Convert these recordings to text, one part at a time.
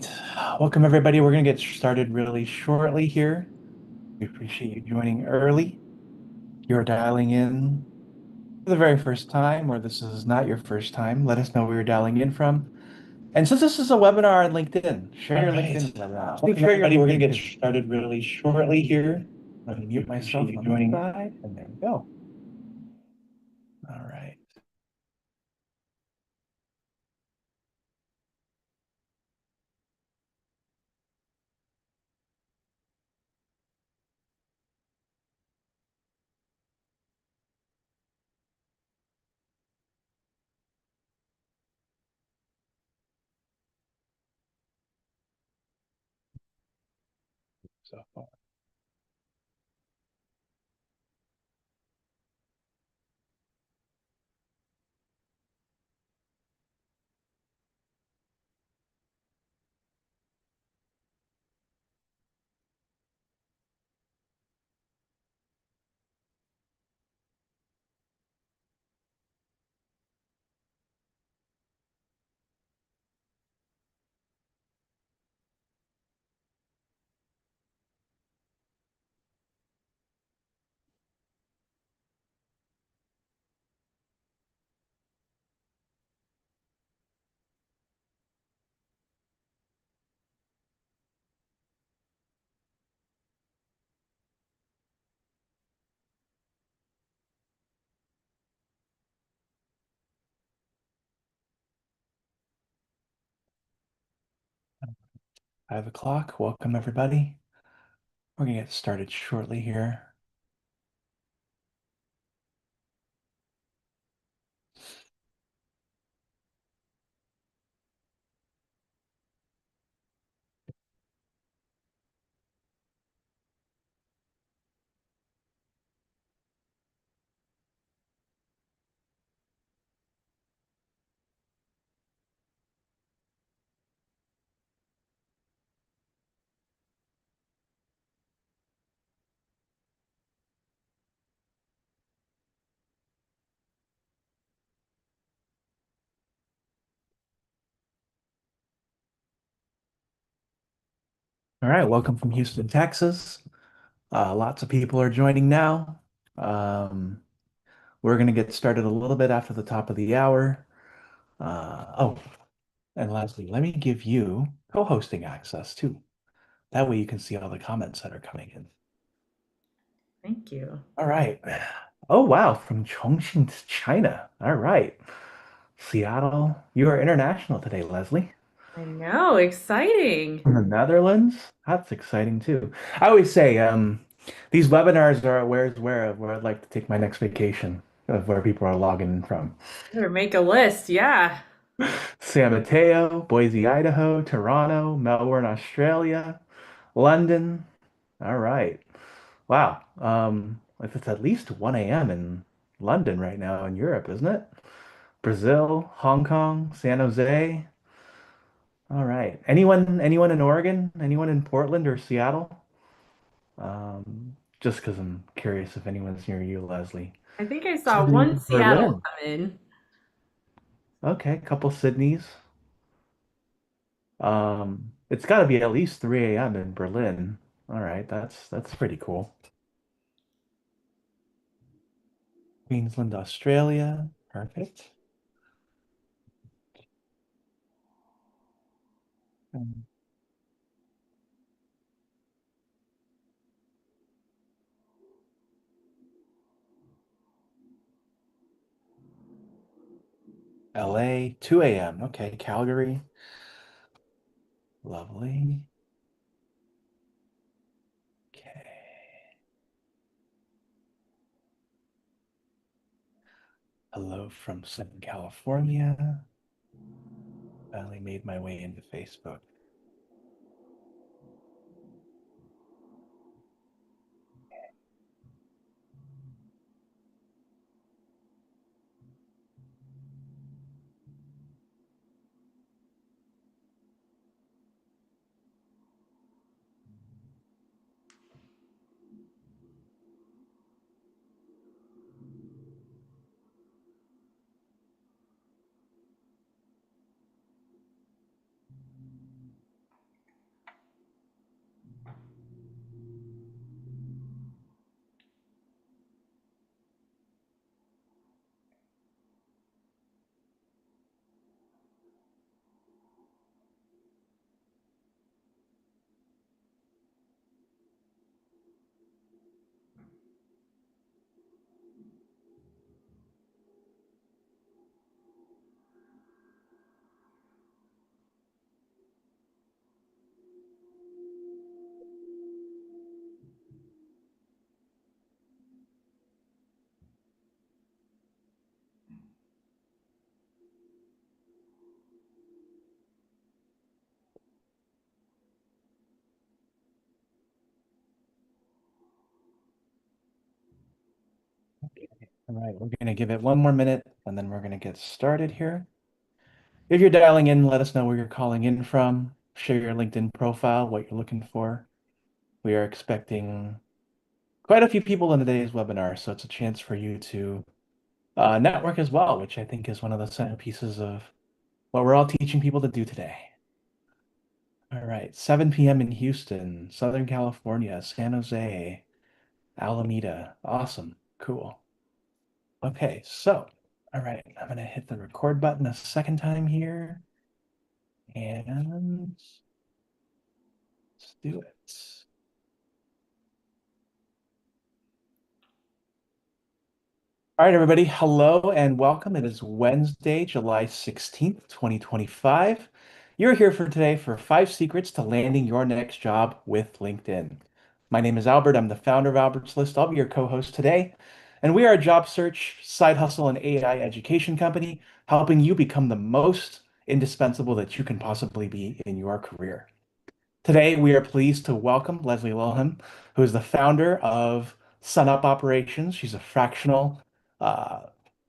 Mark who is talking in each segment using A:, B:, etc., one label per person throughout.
A: right. Welcome, everybody. We're going to get started really shortly here. We appreciate you joining early. You're dialing in for the very first time, or this is not your first time. Let us know where you're dialing in from. And since this is a webinar on LinkedIn, share your LinkedIn webinar. Share your We're going to get started really shortly here. I'm going to mute myself on joining side, and there we go. All right. So far. 5 o'clock. Welcome, everybody. We're going to get started shortly here. All right, welcome from Houston, Texas. Lots of people are joining now. Um, we're going to get started a little bit after the top of the hour. Oh, and lastly, let me give you co-hosting access too. That way you can see all the comments that are coming in.
B: Thank you.
A: All right. Oh, wow, from Chongqing, China. All right. Seattle, you are international today, Leslie.
B: I know, exciting.
A: From the Netherlands? That's exciting too. I always say, these webinars are where I'd like to take my next vacation of where people are logging in from.
B: Better make a list. Yeah.
A: San Mateo, Boise, Idaho, Toronto, Melbourne, Australia, London. All right. Wow. If it's at least 1 a.m. in London right now in Europe, isn't it? Brazil, Hong Kong, San Jose. All right. Anyone in Oregon? Anyone in Portland or Seattle? Just because I'm curious if anyone's near you, Leslie.
B: I think I saw
A: Sydney,
B: one Seattle
A: Berlin.
B: come in.
A: Okay, couple Sydneys. It's got to be at least 3 a.m. in Berlin. All right, that's pretty cool. Queensland, Australia. Perfect. Um, LA, 2 a.m. Okay, Calgary. Lovely. Okay. Hello from Southern California. Finally made my way into Facebook. All right, we're going to give it one more minute and then we're going to get started here. If you're dialing in, let us know where you're calling in from. Share your LinkedIn profile, what you're looking for. We are expecting quite a few people in today's webinar, so it's a chance for you to network as well, which I think is one of the centerpieces of what we're all teaching people to do today. All right, 7 p.m. in Houston, Southern California, San Jose, Alameda. Awesome. Cool. Okay, so, all right, I'm going to hit the record button a second time here, and let's do it. All right, everybody, hello and welcome. It is Wednesday, July 16th, 2025. You're here for today for 5 secrets to landing your next job with LinkedIn. My name is Albert. I'm the founder of Albert's List. I'll be your co-host today. And we are a job search, side hustle, and AI education company, helping you become the most indispensable that you can possibly be in your career. Today, we are pleased to welcome Leslie Lulham, who is the founder of SunUp Operations. She's a uh,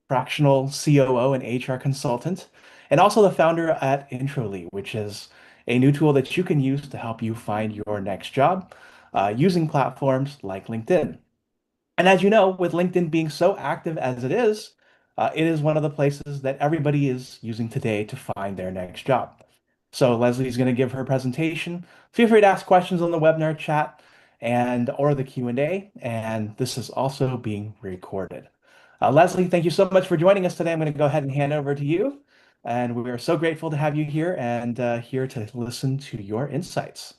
A: fractional COO and HR consultant, and also the founder at Introly, which is a new tool that you can use to help you find your next job using platforms like LinkedIn. And as you know, with LinkedIn being so active as it is one of the places that everybody is using today to find their next job. So Leslie's going to give her presentation. Feel free to ask questions on the webinar chat and or the Q&A, and this is also being recorded. Leslie, thank you so much for joining us today. I'm going to go ahead and hand over to you. And we are so grateful to have you here and here to listen to your insights.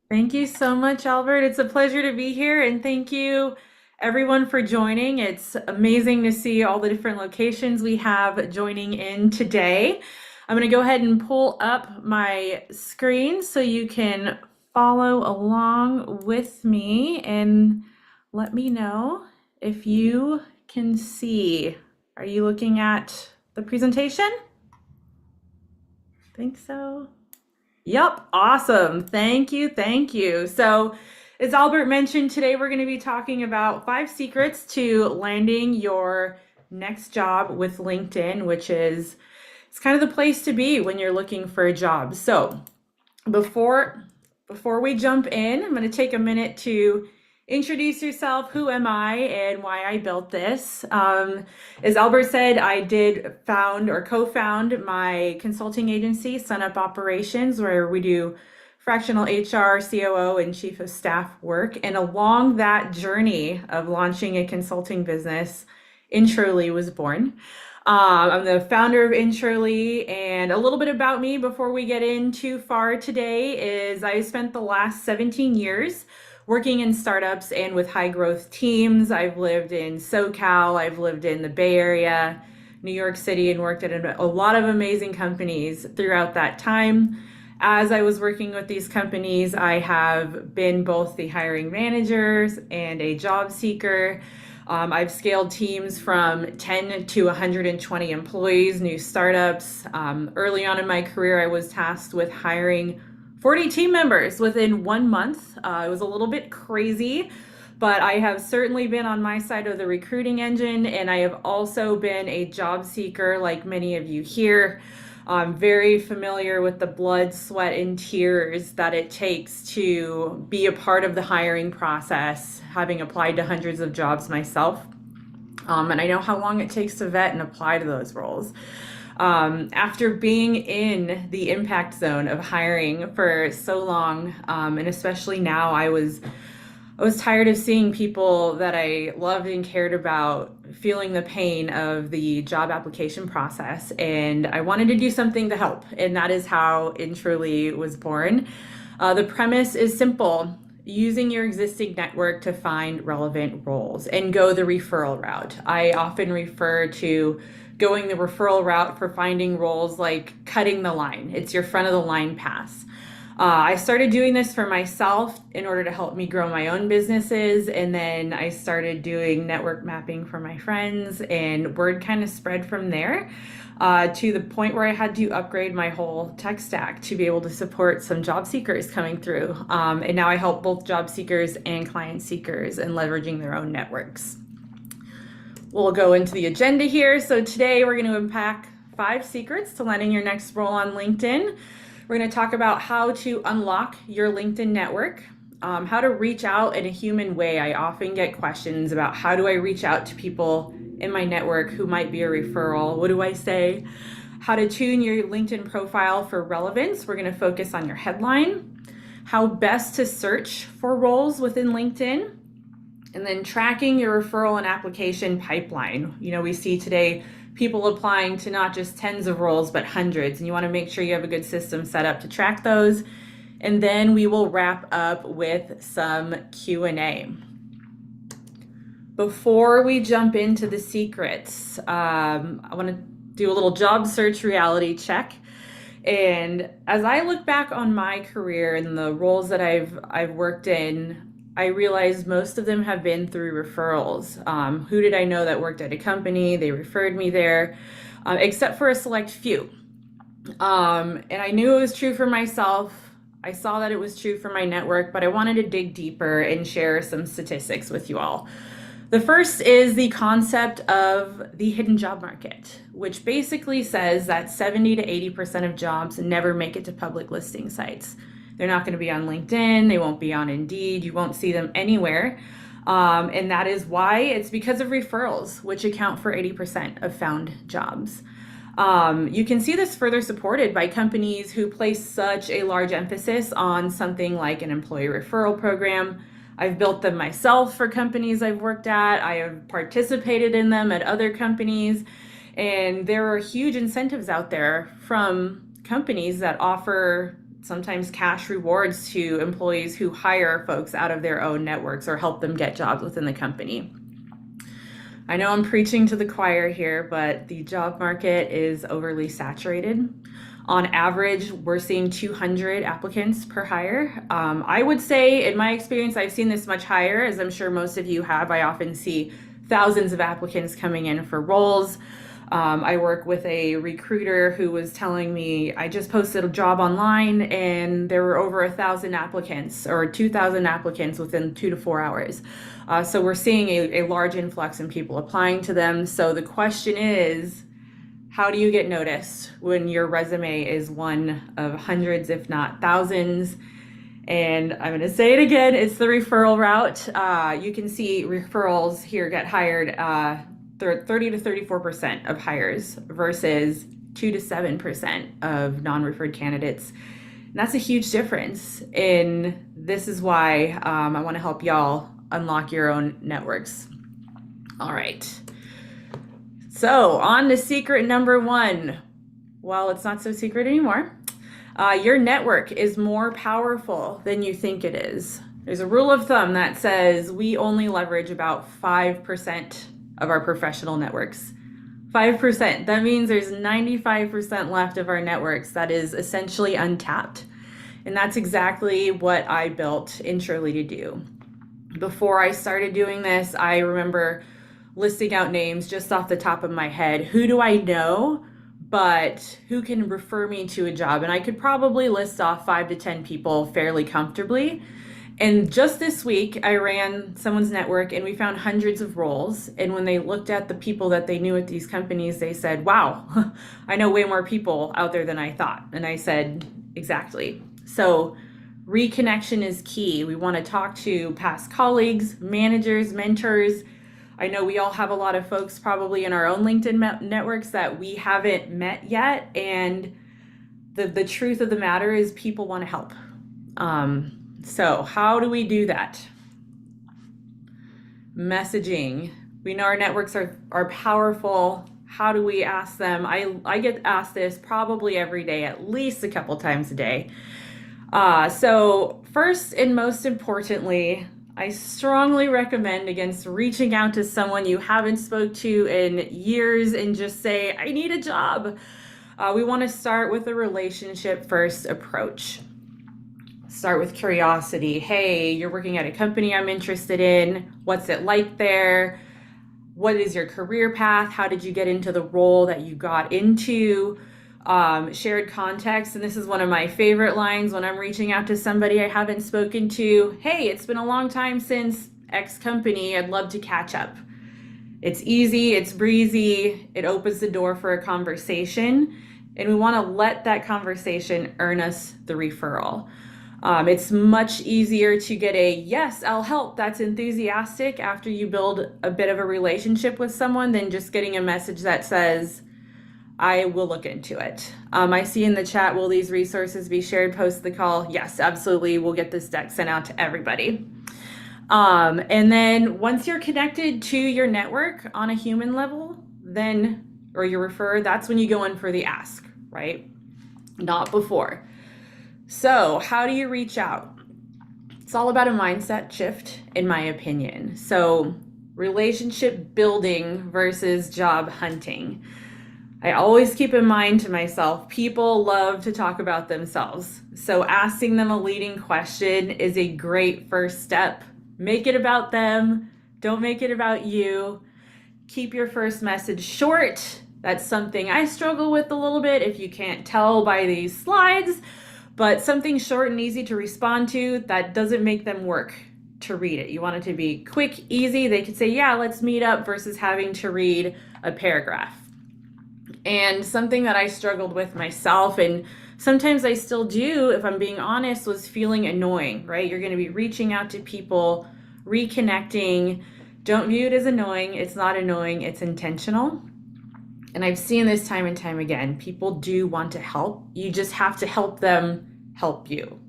B: Thank you so much, Albert. It's a pleasure to be here, and thank you everyone for joining. It's amazing to see all the different locations we have joining in today. I'm going to go ahead and pull up my screen so you can follow along with me and let me know if you can see. Are you looking at the presentation? Think so. Yep, awesome. Thank you. Thank you. So, as Albert mentioned, today we're going to be talking about 5 secrets to landing your next job with LinkedIn, which is it's kind of the place to be when you're looking for a job. So, before before we jump in, I'm going to take a minute to introduce yourself. Who am I and why I built this? As Albert said, I did found or co-found my consulting agency, SunUp Operations, where we do fractional HR, COO, and chief of staff work. And along that journey of launching a consulting business, Introly was born. I'm the founder of Introly, and a little bit about me before we get in too far today is I spent the last 17 years working in startups and with high growth teams. I've lived in SoCal, I've lived in the Bay Area, New York City, and worked at a lot of amazing companies throughout that time. As I was working with these companies, I have been both the hiring managers and a job seeker. I've scaled teams from 10 to 120 employees, new startups. Early on in my career, I was tasked with hiring 40 team members within 1 month. It was a little bit crazy, but I have certainly been on my side of the recruiting engine, and I have also been a job seeker like many of you here. I'm very familiar with the blood, sweat, and tears that it takes to be a part of the hiring process, having applied to hundreds of jobs myself. And I know how long it takes to vet and apply to those roles. After being in the impact zone of hiring for so long, and especially now, I was tired of seeing people that I loved and cared about feeling the pain of the job application process. And I wanted to do something to help. And that is how Introly was born. The premise is simple: using your existing network to find relevant roles and go the referral route. I often refer to going the referral route for finding roles like cutting the line. It's your front of the line pass. I started doing this for myself in order to help me grow my own businesses. And then I started doing network mapping for my friends, and word kind of spread from there to the point where I had to upgrade my whole tech stack to be able to support some job seekers coming through. And now I help both job seekers and client seekers in leveraging their own networks. We'll go into the agenda here. So today we're going to unpack 5 secrets to landing your next role on LinkedIn. We're going to talk about how to unlock your LinkedIn network, how to reach out in a human way. I often get questions about how do I reach out to people in my network who might be a referral? What do I say? How to tune your LinkedIn profile for relevance. We're going to focus on your headline, how best to search for roles within LinkedIn, and then tracking your referral and application pipeline. We see today people applying to not just tens of roles, but hundreds, and you want to make sure you have a good system set up to track those. And then we will wrap up with some Q&A. Before we jump into the secrets, I want to do a little job search reality check. And as I look back on my career and the roles that I've worked in, I realized most of them have been through referrals. Who did I know that worked at a company? They referred me there, except for a select few. And I knew it was true for myself. I saw that it was true for my network, but I wanted to dig deeper and share some statistics with you all. The first is the concept of the hidden job market, which basically says that 70 to 80% of jobs never make it to public listing sites. They're not going to be on LinkedIn. They won't be on Indeed. You won't see them anywhere. And that is why. It's because of referrals, which account for 80% of found jobs. You can see this further supported by companies who place such a large emphasis on something like an employee referral program. I've built them myself for companies I've worked at. I have participated in them at other companies. And there are huge incentives out there from companies that offer sometimes cash rewards to employees who hire folks out of their own networks or help them get jobs within the company. I know I'm preaching to the choir here, but the job market is overly saturated. On average, we're seeing 200 applicants per hire. I would say, in my experience, I've seen this much higher, as I'm sure most of you have. I often see thousands of applicants coming in for roles. I work with a recruiter who was telling me, I just posted a job online and there were over 1,000 applicants or 2,000 applicants within 2 to 4 hours. So we're seeing a large influx in people applying to them. So the question is, how do you get noticed when your resume is one of hundreds, if not thousands? And I'm going to say it again, it's the referral route. You can see referrals here get hired 30 to 34% of hires versus 2 to 7% of non-referred candidates. And that's a huge difference. And this is why I want to help y'all unlock your own networks. All right. So on to secret number 1. Well, it's not so secret anymore. Your network is more powerful than you think it is. There's a rule of thumb that says we only leverage about 5% of our professional networks. 5%. That means there's 95% left of our networks that is essentially untapped. And that's exactly what I built Intrally to do. Before I started doing this, I remember listing out names just off the top of my head. Who do I know, but who can refer me to a job? And I could probably list off 5 to 10 people fairly comfortably. And just this week, I ran someone's network and we found hundreds of roles. And when they looked at the people that they knew at these companies, they said, wow, I know way more people out there than I thought. And I said, exactly. So reconnection is key. We want to talk to past colleagues, managers, mentors. I know we all have a lot of folks probably in our own LinkedIn networks that we haven't met yet. And the truth of the matter is people want to help. So how do we do that? Messaging. We know our networks are powerful. How do we ask them? I get asked this probably every day, at least a couple times a day. So first and most importantly, I strongly recommend against reaching out to someone you haven't spoke to in years and just say, I need a job. We want to start with a relationship first approach. Start with curiosity. Hey, you're working at a company I'm interested in. What's it like there? What is your career path? How did you get into the role that you got into? Shared context. And this is one of my favorite lines when I'm reaching out to somebody I haven't spoken to. Hey, it's been a long time since X company. I'd love to catch up. It's easy, it's breezy, it opens the door for a conversation, and we want to let that conversation earn us the referral. It's much easier to get a yes, I'll help, that's enthusiastic after you build a bit of a relationship with someone than just getting a message that says, I will look into it. I see in the chat, will these resources be shared post the call? Yes, absolutely. We'll get this deck sent out to everybody. And then once you're connected to your network on a human level, then, or your referrer, that's when you go in for the ask, right? Not before. So, how do you reach out? It's all about a mindset shift, in my opinion. So, relationship building versus job hunting. I always keep in mind to myself, people love to talk about themselves. So, asking them a leading question is a great first step. Make it about them, don't make it about you. Keep your first message short. That's something I struggle with a little bit, if you can't tell by these slides. But something short and easy to respond to, that doesn't make them work to read it. You want it to be quick, easy. They could say, yeah, let's meet up, versus having to read a paragraph. And something that I struggled with myself, and sometimes I still do, if I'm being honest, was feeling annoying, right? You're going to be reaching out to people, reconnecting. Don't view it as annoying. It's not annoying, it's intentional. And I've seen this time and time again. People do want to help. You just have to help them help you.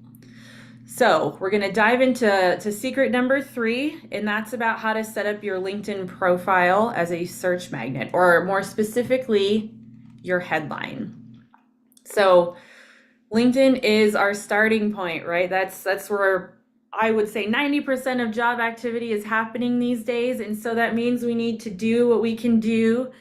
B: So we're going to dive into secret number 3, and that's about how to set up your LinkedIn profile as a search magnet, or more specifically, your headline. So LinkedIn is our starting point, right? That's where I would say 90% of job activity is happening these days. And so that means we need to do what we can do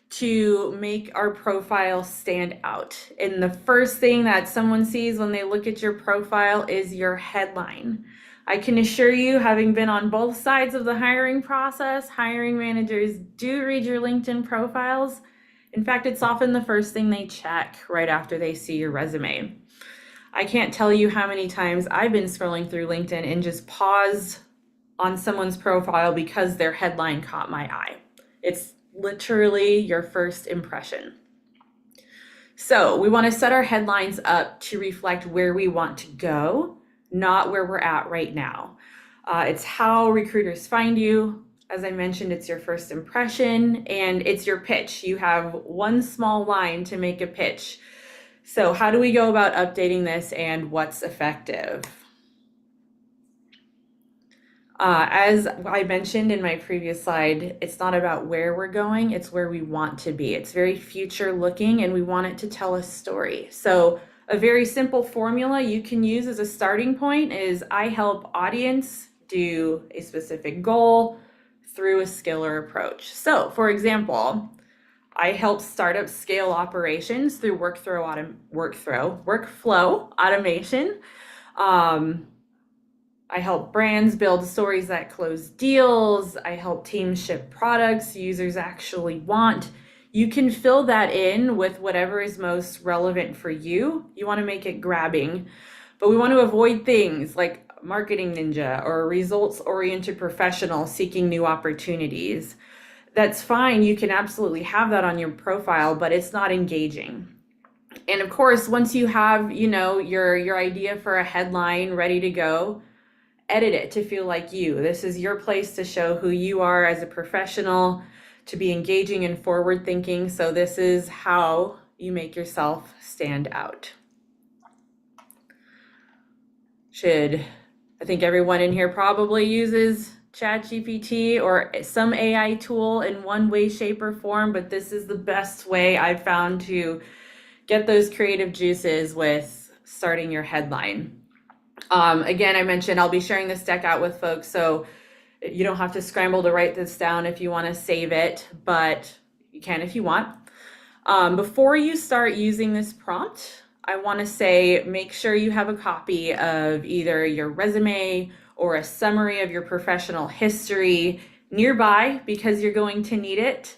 B: to make our profile stand out. And the first thing that someone sees when they look at your profile is your headline. I can assure you, having been on both sides of the hiring process, hiring managers do read your LinkedIn profiles. In fact, it's often the first thing they check right after they see your resume. I can't tell you how many times I've been scrolling through LinkedIn and just paused on someone's profile because their headline caught my eye. It's literally your first impression. So we want to set our headlines up to reflect where we want to go, not where we're at right now. It's how recruiters find you. As I mentioned, it's your first impression, and it's your pitch. You have one small line to make a pitch. So how do we go about updating this, and what's effective? As I mentioned in my previous slide, it's not about where we're going, it's where we want to be. It's very future looking, and we want it to tell a story. So a very simple formula you can use as a starting point is, I help audience do a specific goal through a skill or approach. So for example, I help startups scale operations through workflow automation. I help brands build stories that close deals. I help teams ship products users actually want. You can fill that in with whatever is most relevant for you. You want to make it grabbing, but we want to avoid things like marketing ninja or a results-oriented professional seeking new opportunities. That's fine. You can absolutely have that on your profile, but it's not engaging. And of course, once you have, your idea for a headline ready to go, edit it to feel like you. This is your place to show who you are as a professional, to be engaging and forward thinking. So this is how you make yourself stand out. I think everyone in here probably uses ChatGPT or some AI tool in one way, shape, or form, but this is the best way I've found to get those creative juices with starting your headline. Again, I mentioned I'll be sharing this deck out with folks, so you don't have to scramble to write this down if you want to save it, but you can if you want. Before you start using this prompt, I want to say, make sure you have a copy of either your resume or a summary of your professional history nearby, because you're going to need it.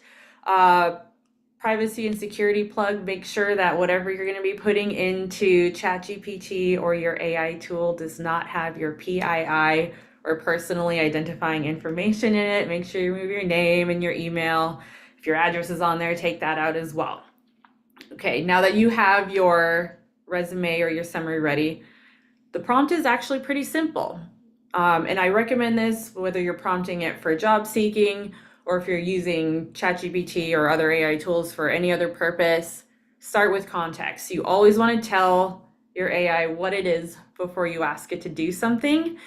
B: Privacy and security plug, make sure that whatever you're going to be putting into ChatGPT or your AI tool does not have your PII or personally identifying information in it, make sure you remove your name and your email. If your address is on there, take that out as well. Okay, now that you have your resume or your summary ready, the prompt is actually pretty simple. And I recommend this whether you're prompting it for job seeking or if you're using ChatGPT or other AI tools for any other purpose. Start with context. You always want to tell your AI what it is before you ask it to do something.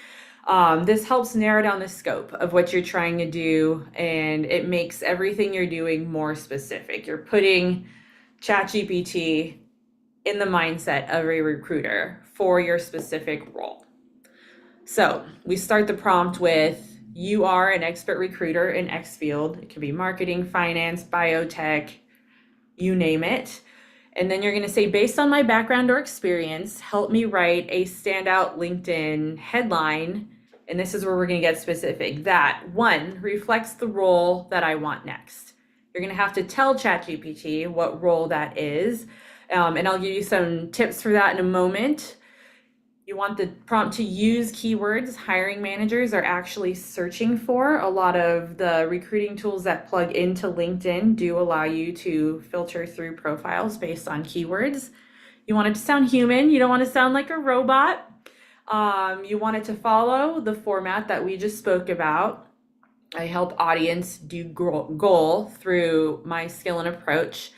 B: This helps narrow down the scope of what you're trying to do, and it makes everything you're doing more specific. You're putting ChatGPT in the mindset of a recruiter for your specific role. So we start the prompt with, you are an expert recruiter in X field. It could be marketing, finance, biotech, you name it. And then you're going to say, based on my background or experience, help me write a standout LinkedIn headline. And this is where we're going to get specific. That, one, reflects the role that I want next. You're going to have to tell ChatGPT what role that is. And I'll give you some tips for that in a moment. You want the prompt to use keywords hiring managers are actually searching for. A lot of the recruiting tools that plug into LinkedIn do allow you to filter through profiles based on keywords. You want it to sound human. You don't want to sound like a robot. You want it to follow the format that we just spoke about. I help audience do goal through my skill and approach.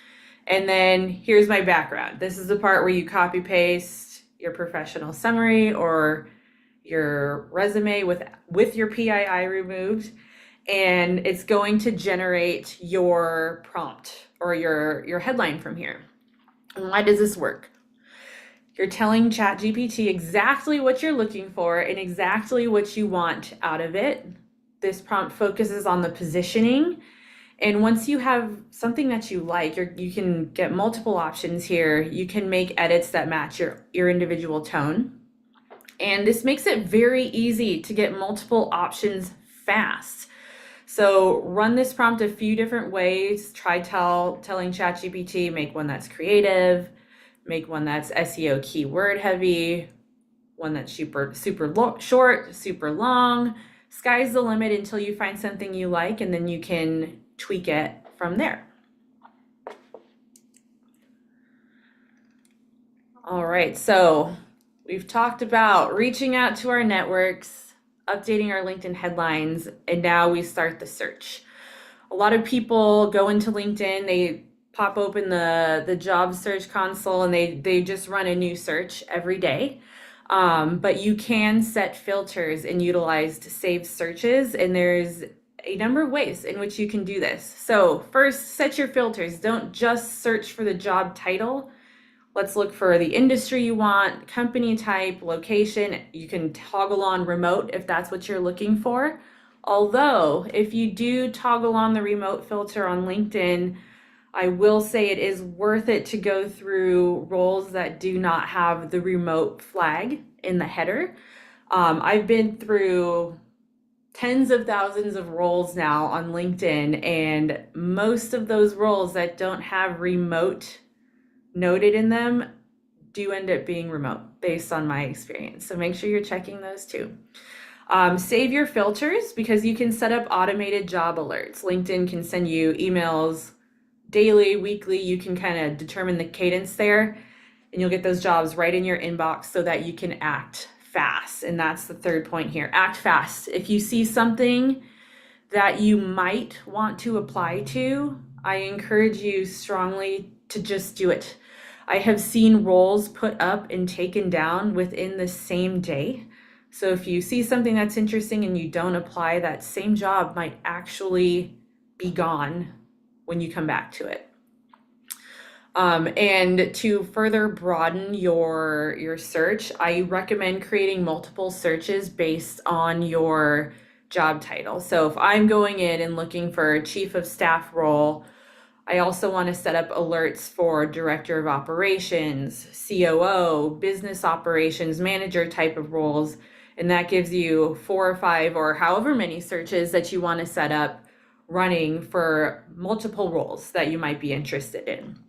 B: And then here's my background. This is the part where you copy paste your professional summary or your resume with your PII removed, and it's going to generate your prompt or your headline from here. And why does this work? You're telling ChatGPT exactly what you're looking for and exactly what you want out of it. This prompt focuses on the positioning. And once you have something that you like, you can get multiple options here. You can make edits that match your individual tone. And this makes it very easy to get multiple options fast. So run this prompt a few different ways. Try telling ChatGPT, make one that's creative, make one that's SEO keyword heavy, one that's super short, super long. Sky's the limit until you find something you like, and then you can tweak it from there. All right, so we've talked about reaching out to our networks, updating our LinkedIn headlines, and now we start the search. A lot of people go into LinkedIn, they pop open the job search console, and they just run a new search every day. But you can set filters and utilize saved searches, and there's a number of ways in which you can do this. So first, set your filters. Don't just search for the job title. Let's look for the industry you want, company type, location. You can toggle on remote if that's what you're looking for. Although, if you do toggle on the remote filter on LinkedIn, I will say it is worth it to go through roles that do not have the remote flag in the header. I've been through tens of thousands of roles now on LinkedIn, and most of those roles that don't have remote noted in them do end up being remote based on my experience. So make sure you're checking those too. Save your filters because you can set up automated job alerts. LinkedIn can send you emails daily, weekly. You can kind of determine the cadence there, and you'll get those jobs right in your inbox so that you can act fast. And that's the third point here. Act fast. If you see something that you might want to apply to, I encourage you strongly to just do it. I have seen roles put up and taken down within the same day. So if you see something that's interesting and you don't apply, that same job might actually be gone when you come back to it. And to further broaden your search, I recommend creating multiple searches based on your job title. So if I'm going in and looking for a chief of staff role, I also want to set up alerts for director of operations, COO, business operations manager type of roles. And that gives you 4 or 5 or however many searches that you want to set up running for multiple roles that you might be interested in.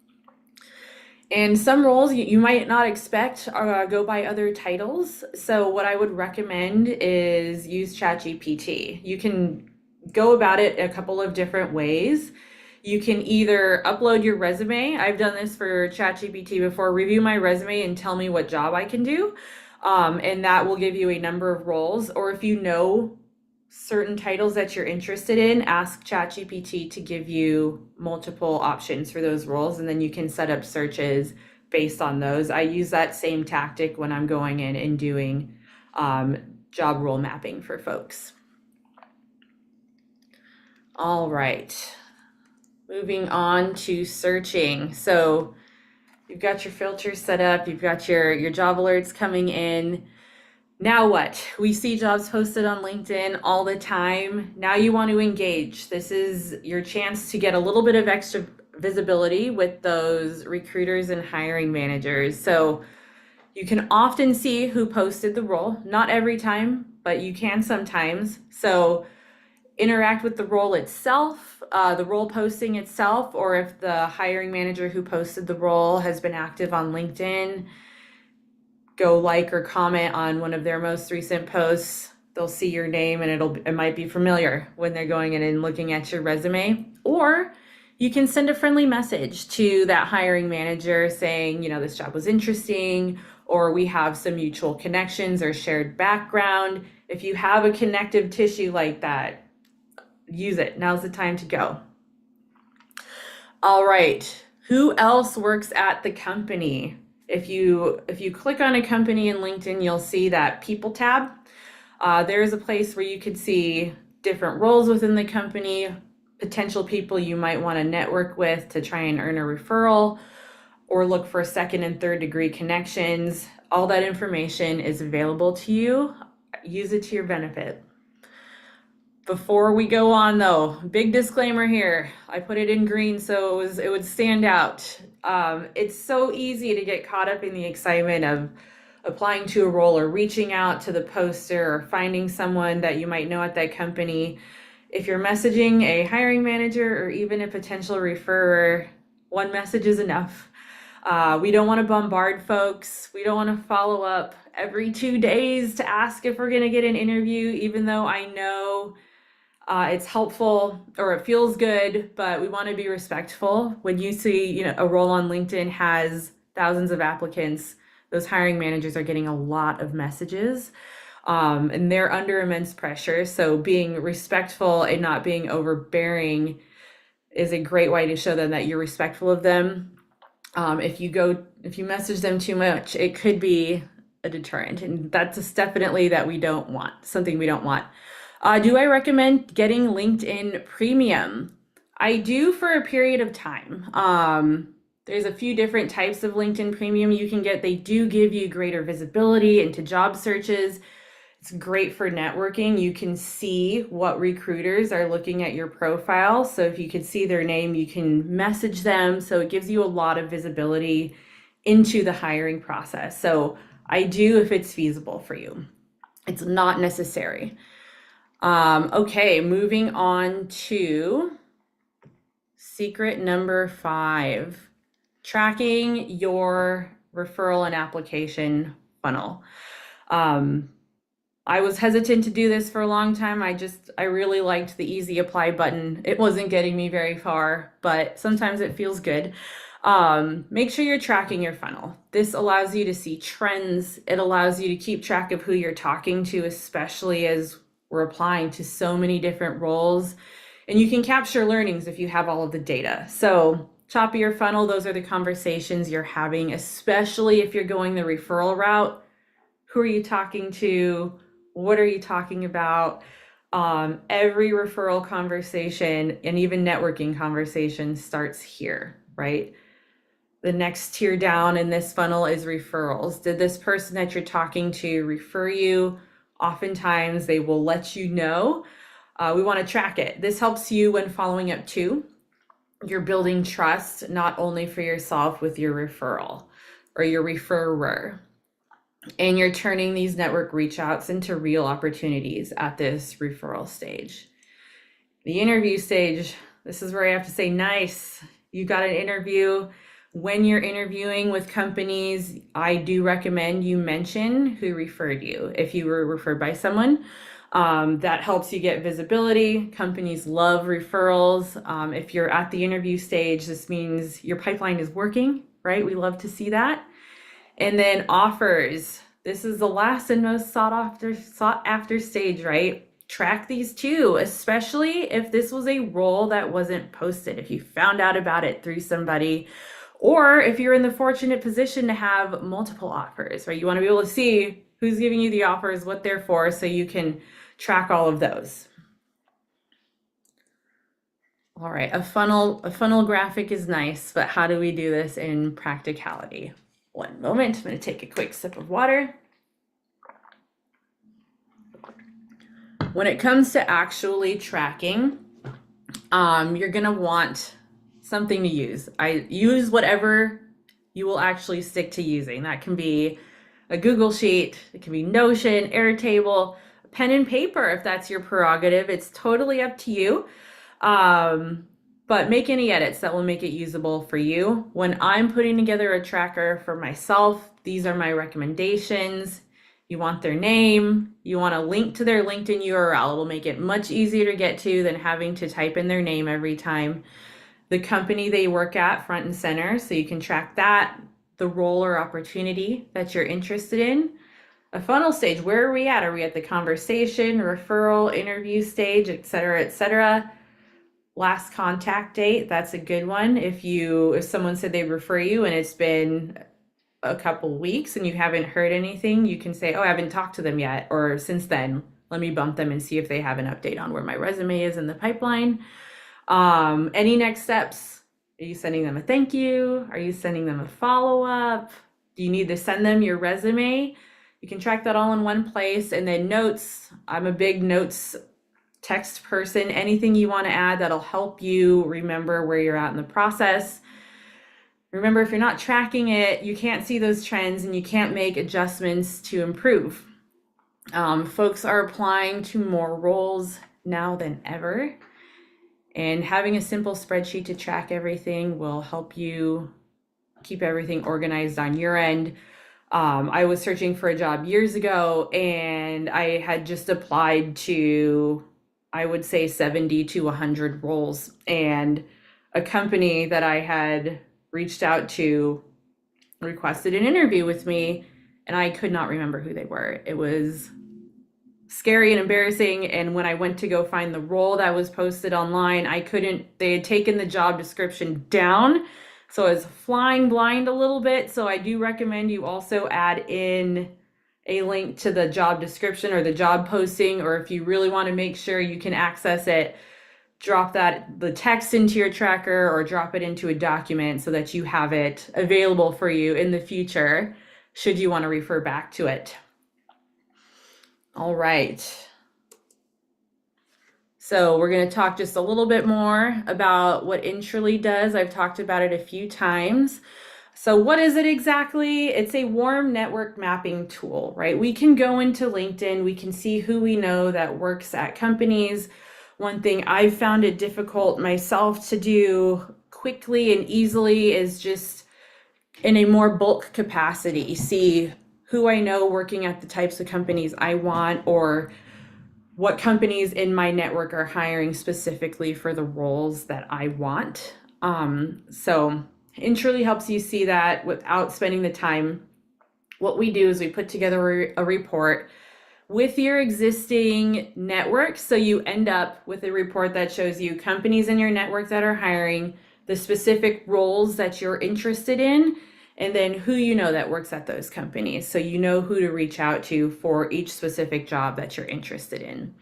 B: And some roles you might not expect go by other titles. So what I would recommend is use ChatGPT. You can go about it a couple of different ways. You can either upload your resume. I've done this for ChatGPT before. Review my resume and tell me what job I can do. And that will give you a number of roles. Or if you know certain titles that you're interested in, ask ChatGPT to give you multiple options for those roles, and then you can set up searches based on those. I use that same tactic when I'm going in and doing job role mapping for folks. All right, moving on to searching. So you've got your filters set up, you've got your job alerts coming in. Now what? We see jobs posted on LinkedIn all the time. Now you want to engage. This is your chance to get a little bit of extra visibility with those recruiters and hiring managers. So you can often see who posted the role. Not every time, but you can sometimes. So interact with the role itself, the role posting itself, or if the hiring manager who posted the role has been active on LinkedIn, go like or comment on one of their most recent posts. They'll see your name and it might be familiar when they're going in and looking at your resume. Or you can send a friendly message to that hiring manager saying, this job was interesting, or we have some mutual connections or shared background. If you have a connective tissue like that, use it. Now's the time to go. All right. Who else works at the company? If you click on a company in LinkedIn, you'll see that People tab. There's a place where you could see different roles within the company, potential people you might want to network with to try and earn a referral, or look for second and third degree connections. All that information is available to you. Use it to your benefit. Before we go on though, big disclaimer here. I put it in green so it would stand out. It's so easy to get caught up in the excitement of applying to a role or reaching out to the poster or finding someone that you might know at that company. If you're messaging a hiring manager or even a potential referrer, one message is enough. We don't want to bombard folks. We don't want to follow up every 2 days to ask if we're going to get an interview, even though I know it's helpful or it feels good, but we want to be respectful. When you see, a role on LinkedIn has thousands of applicants, those hiring managers are getting a lot of messages, and they're under immense pressure. So being respectful and not being overbearing is a great way to show them that you're respectful of them. If you message them too much, it could be a deterrent, and that's definitely something we don't want. Do I recommend getting LinkedIn Premium? I do for a period of time. There's a few different types of LinkedIn Premium you can get. They do give you greater visibility into job searches. It's great for networking. You can see what recruiters are looking at your profile. So if you could see their name, you can message them. So it gives you a lot of visibility into the hiring process. So I do if it's feasible for you. It's not necessary. Okay, moving on to secret number 5, tracking your referral and application funnel. I was hesitant to do this for a long time. I really liked the easy apply button. It wasn't getting me very far, but sometimes it feels good. Make sure you're tracking your funnel. This allows you to see trends. It allows you to keep track of who you're talking to, especially as we're applying to so many different roles, and you can capture learnings if you have all of the data. So top of your funnel, those are the conversations you're having, especially if you're going the referral route. Who are you talking to? What are you talking about? Every referral conversation and even networking conversation starts here, right? The next tier down in this funnel is referrals. Did this person that you're talking to refer you? Oftentimes they will let you know. We want to track it. This helps you when following up too. You're building trust not only for yourself with your referral or your referrer, and you're turning these network reach outs into real opportunities at this referral stage. The interview stage, this is where I have to say, nice. You got an interview. When you're interviewing with companies, I do recommend you mention who referred you. If you were referred by someone, that helps you get visibility. Companies love referrals. If you're at the interview stage, this means your pipeline is working, right? We love to see that. And then offers. This is the last and most sought after stage, right? Track these too, especially if this was a role that wasn't posted. If you found out about it through somebody, or if you're in the fortunate position to have multiple offers, right? You want to be able to see who's giving you the offers, what they're for, so you can track all of those. All right, a funnel graphic is nice, but how do we do this in practicality? One moment, I'm going to take a quick sip of water. When it comes to actually tracking, you're going to want something to use. I use whatever you will actually stick to using. That can be a Google Sheet, it can be Notion, Airtable, pen and paper if that's your prerogative. It's totally up to you. But make any edits that will make it usable for you. When I'm putting together a tracker for myself, these are my recommendations. You want their name, you want a link to their LinkedIn URL. It'll make it much easier to get to than having to type in their name every time. The company they work at front and center, so you can track that, the role or opportunity that you're interested in. A funnel stage, where are we at? Are we at the conversation, referral, interview stage, et cetera, et cetera? Last contact date, that's a good one. If someone said they refer you and it's been a couple weeks and you haven't heard anything, you can say, oh, I haven't talked to them yet, or since then, let me bump them and see if they have an update on where my resume is in the pipeline. Any next steps? Are you sending them a thank you? Are you sending them a follow-up? Do you need to send them your resume? You can track that all in one place. And then notes, I'm a big notes text person. Anything you want to add that'll help you remember where you're at in the process. Remember, if you're not tracking it, you can't see those trends and you can't make adjustments to improve. Folks are applying to more roles now than ever. And having a simple spreadsheet to track everything will help you keep everything organized on your end. I was searching for a job years ago and I had just applied to, I would say 70 to 100 roles. And a company that I had reached out to requested an interview with me and I could not remember who they were. It was scary and embarrassing. And when I went to go find the role that was posted online, they had taken the job description down. So I was flying blind a little bit. So I do recommend you also add in a link to the job description or the job posting, or if you really want to make sure you can access it, drop the text into your tracker or drop it into a document so that you have it available for you in the future should you want to refer back to it. All right. So we're going to talk just a little bit more about what Intrally does. I've talked about it a few times. So what is it exactly? It's a warm network mapping tool, right? We can go into LinkedIn, we can see who we know that works at companies. One thing I've found it difficult myself to do quickly and easily is just in a more bulk capacity, see who I know working at the types of companies I want, or what companies in my network are hiring specifically for the roles that I want. So Intrally helps you see that without spending the time. What we do is we put together a report with your existing network. So you end up with a report that shows you companies in your network that are hiring, the specific roles that you're interested in, and then who you know that works at those companies. So you know who to reach out to for each specific job that you're interested in.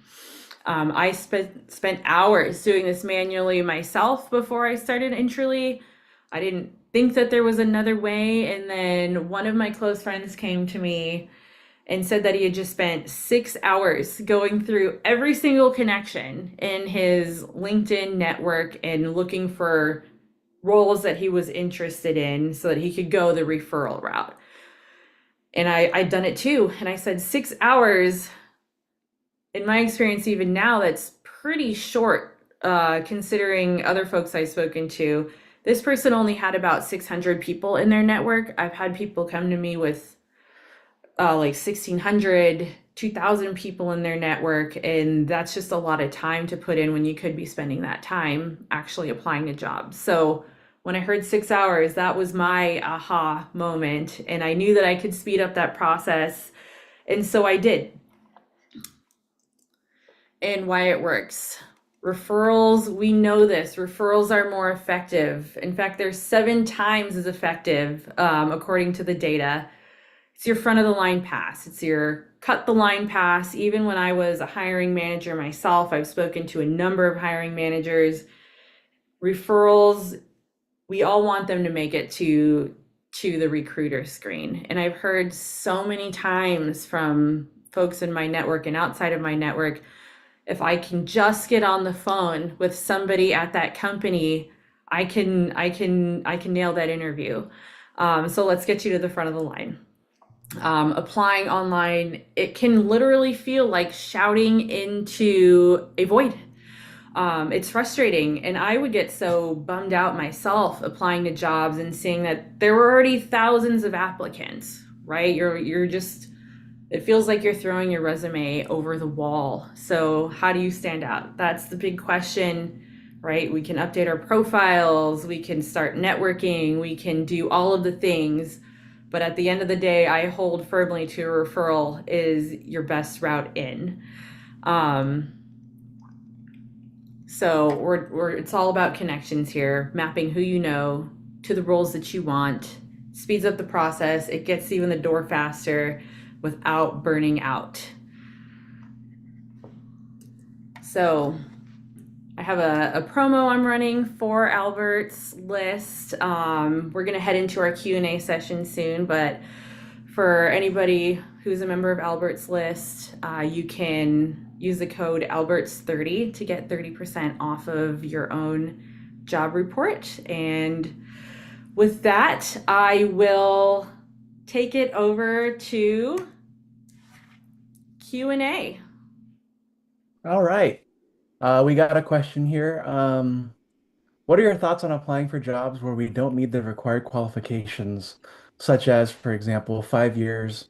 B: I spent hours doing this manually myself before I started Intrally. I didn't think that there was another way. And then one of my close friends came to me and said that he had just spent 6 hours going through every single connection in his LinkedIn network and looking for roles that he was interested in so that he could go the referral route. And I'd done it too. And I said 6 hours, in my experience, even now, that's pretty short, considering other folks I've spoken to. This person only had about 600 people in their network. I've had people come to me with like 1,600, 2,000 people in their network, and that's just a lot of time to put in when you could be spending that time actually applying to jobs. So when I heard 6 hours, that was my aha moment, and I knew that I could speed up that process, and so I did. And why it works. Referrals, we know this. Referrals are more effective. In fact, they're 7 times as effective, according to the data. It's your front of the line pass. It's your cut the line pass. Even when I was a hiring manager myself, I've spoken to a number of hiring managers. Referrals, we all want them to make it to the recruiter screen. And I've heard so many times from folks in my network and outside of my network, if I can just get on the phone with somebody at that company, I can nail that interview. So let's get you to the front of the line. Applying online, it can literally feel like shouting into a void. It's frustrating, and I would get so bummed out myself applying to jobs and seeing that there were already thousands of applicants, right? You're just, it feels like you're throwing your resume over the wall. So how do you stand out? That's the big question, right? We can update our profiles, we can start networking, we can do all of the things. But at the end of the day, I hold firmly to a referral is your best route in. So it's all about connections here, mapping who you know to the roles that you want, speeds up the process, it gets you in the door faster without burning out. So I have a promo I'm running for Albert's list. We're gonna head into our Q&A session soon, but for anybody who's a member of Albert's list, you can use the code Alberts30 to get 30% off of your own job report. And with that, I will take it over to Q&A.
A: All right. We got a question here. What are your thoughts on applying for jobs where we don't meet the required qualifications, such as, for example, 5 years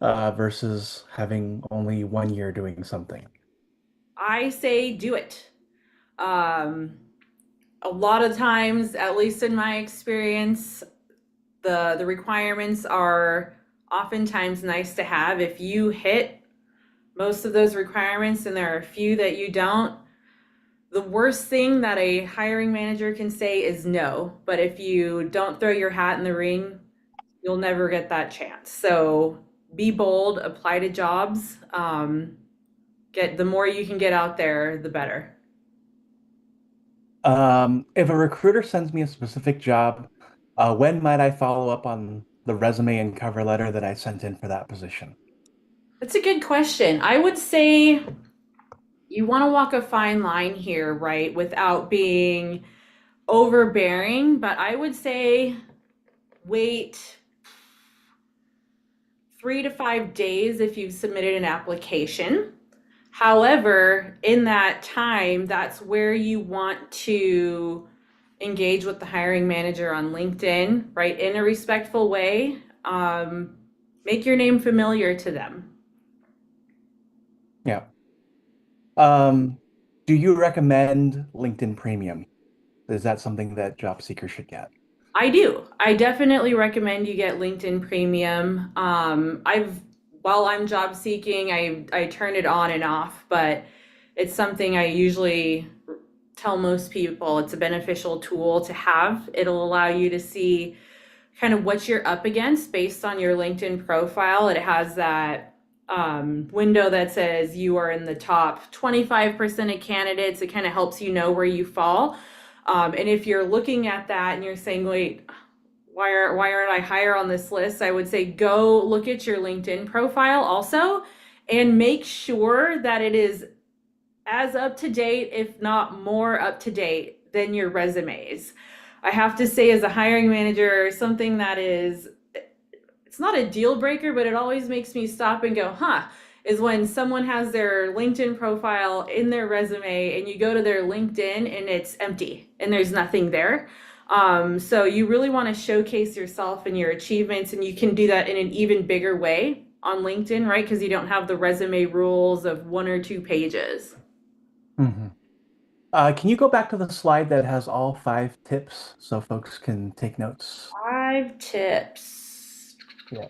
A: versus having only 1 year doing something?
B: I say do it. Um, a lot of times, at least in my experience, the requirements are oftentimes nice to have. If you hit most of those requirements and there are a few that you don't, the worst thing that a hiring manager can say is no. But if you don't throw your hat in the ring, you'll never get that chance. So be bold, apply to jobs. Get the more you can get out there, the better.
A: If a recruiter sends me a specific job, when might I follow up on the resume and cover letter that I sent in for that position?
B: That's a good question. I would say you want to walk a fine line here, right? Without being overbearing, but I would say wait 3 to 5 days if you've submitted an application. However, in that time, that's where you want to engage with the hiring manager on LinkedIn, right? In a respectful way. Make your name familiar to them.
A: Yeah. Um, do you recommend LinkedIn Premium? Is that something that job seekers should get?
B: I do. I definitely recommend you get LinkedIn Premium. While I'm job seeking, I turn it on and off, but it's something I usually tell most people it's a beneficial tool to have. It'll allow you to see kind of what you're up against based on your LinkedIn profile. It has that window that says you are in the top 25% of candidates. It kind of helps you know where you fall. And if you're looking at that and you're saying, wait, why aren't I higher on this list? I would say go look at your LinkedIn profile also and make sure that it is as up to date, if not more up to date than your resumes. I have to say, as a hiring manager, something that is, it's not a deal breaker, but it always makes me stop and go, is when someone has their LinkedIn profile in their resume and you go to their LinkedIn and it's empty and there's nothing there. So you really want to showcase yourself and your achievements, and you can do that in an even bigger way on LinkedIn, right? Because you don't have the resume rules of 1 or 2 pages.
A: Hmm. Can you go back to the slide that has all 5 tips so folks can take notes?
B: 5 tips.
A: Yeah.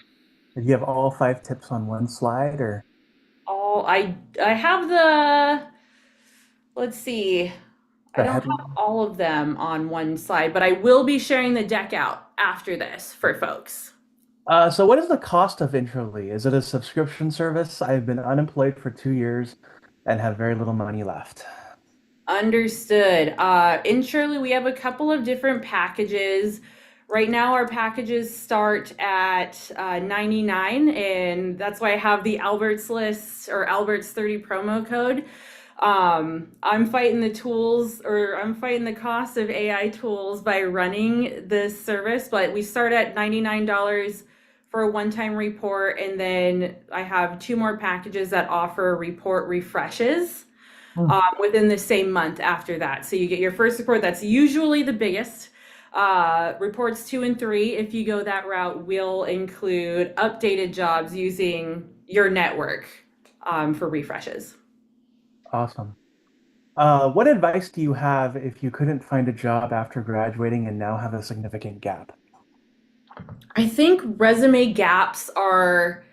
A: Do you have all 5 tips on one slide or
B: I have the, let's see. I
A: the
B: don't
A: head?
B: have all of them on one slide, but I will be sharing the deck out after this for folks.
A: So what is the cost of Intrally? Is it a subscription service? I've been unemployed for 2 years and have very little money left.
B: Understood. In Shirley, we have a couple of different packages. Right now, our packages start at 99, and that's why I have the Alberts list or Alberts 30 promo code. I'm fighting the tools, or I'm fighting the cost of AI tools by running this service, but we start at $99 for a one-time report, and then I have 2 more packages that offer report refreshes
A: Hmm.
B: within the same month after that. So you get your first report, that's usually the biggest. Reports 2 and 3, if you go that route, will include updated jobs using your network for refreshes.
A: Awesome. What advice do you have if you couldn't find a job after graduating and now have a significant gap?
B: I think resume gaps are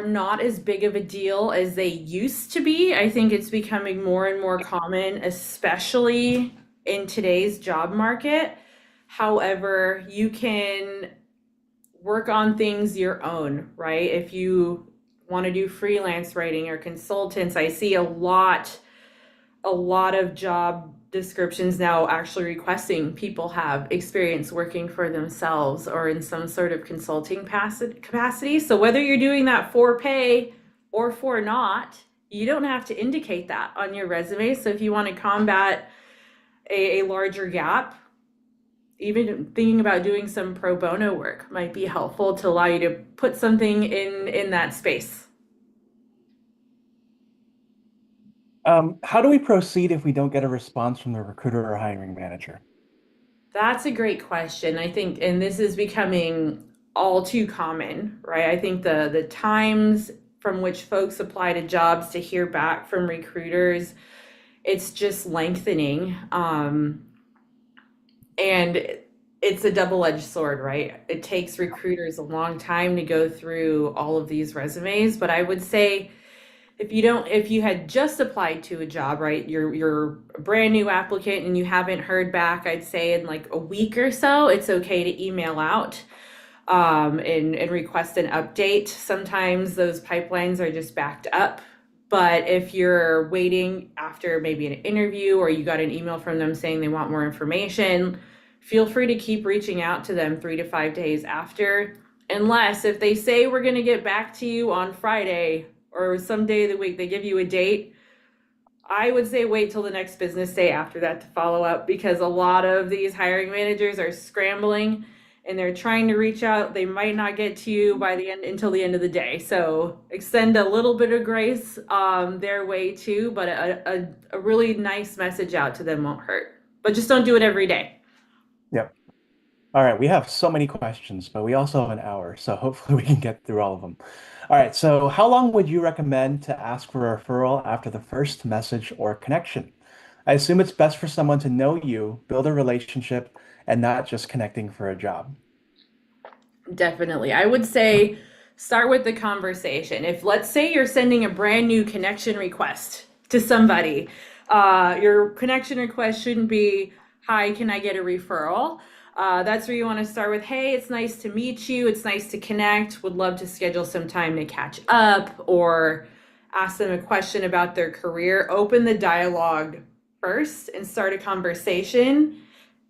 B: not as big of a deal as they used to be. I think it's becoming more and more common, especially in today's job market. However, you can work on things your own, right? If you want to do freelance writing or consultants, I see a lot of job descriptions now actually requesting people have experience working for themselves or in some sort of consulting capacity. So whether you're doing that for pay or for not, you don't have to indicate that on your resume. So if you want to combat a larger gap, even thinking about doing some pro bono work might be helpful to allow you to put something in that space.
A: How do we proceed if we don't get a response from the recruiter or hiring manager?
B: That's a great question. I think, and this is becoming all too common, right? I think the times from which folks apply to jobs to hear back from recruiters, it's just lengthening. And it's a double-edged sword, right? It takes recruiters a long time to go through all of these resumes, but I would say if you had just applied to a job, right, you're a brand new applicant and you haven't heard back, I'd say in like a week or so, it's okay to email out and request an update. Sometimes those pipelines are just backed up. But if you're waiting after maybe an interview or you got an email from them saying they want more information, feel free to keep reaching out to them 3 to 5 days after. Unless if they say we're going to get back to you on Friday or some day of the week, they give you a date, I would say wait till the next business day after that to follow up because a lot of these hiring managers are scrambling and they're trying to reach out. They might not get to you by the end until the end of the day. So extend a little bit of grace their way too, but a really nice message out to them won't hurt. But just don't do it every day.
A: Yep. All right, we have so many questions, but we also have an hour, so hopefully we can get through all of them. All right, so how long would you recommend to ask for a referral after the first message or connection? I assume it's best for someone to know you, build a relationship, and not just connecting for a job.
B: Definitely. I would say start with the conversation. If let's say you're sending a brand new connection request to somebody, your connection request shouldn't be, "Hi, can I get a referral?" That's where you want to start with, "Hey, it's nice to meet you. It's nice to connect. Would love to schedule some time to catch up," or ask them a question about their career. Open the dialogue first and start a conversation.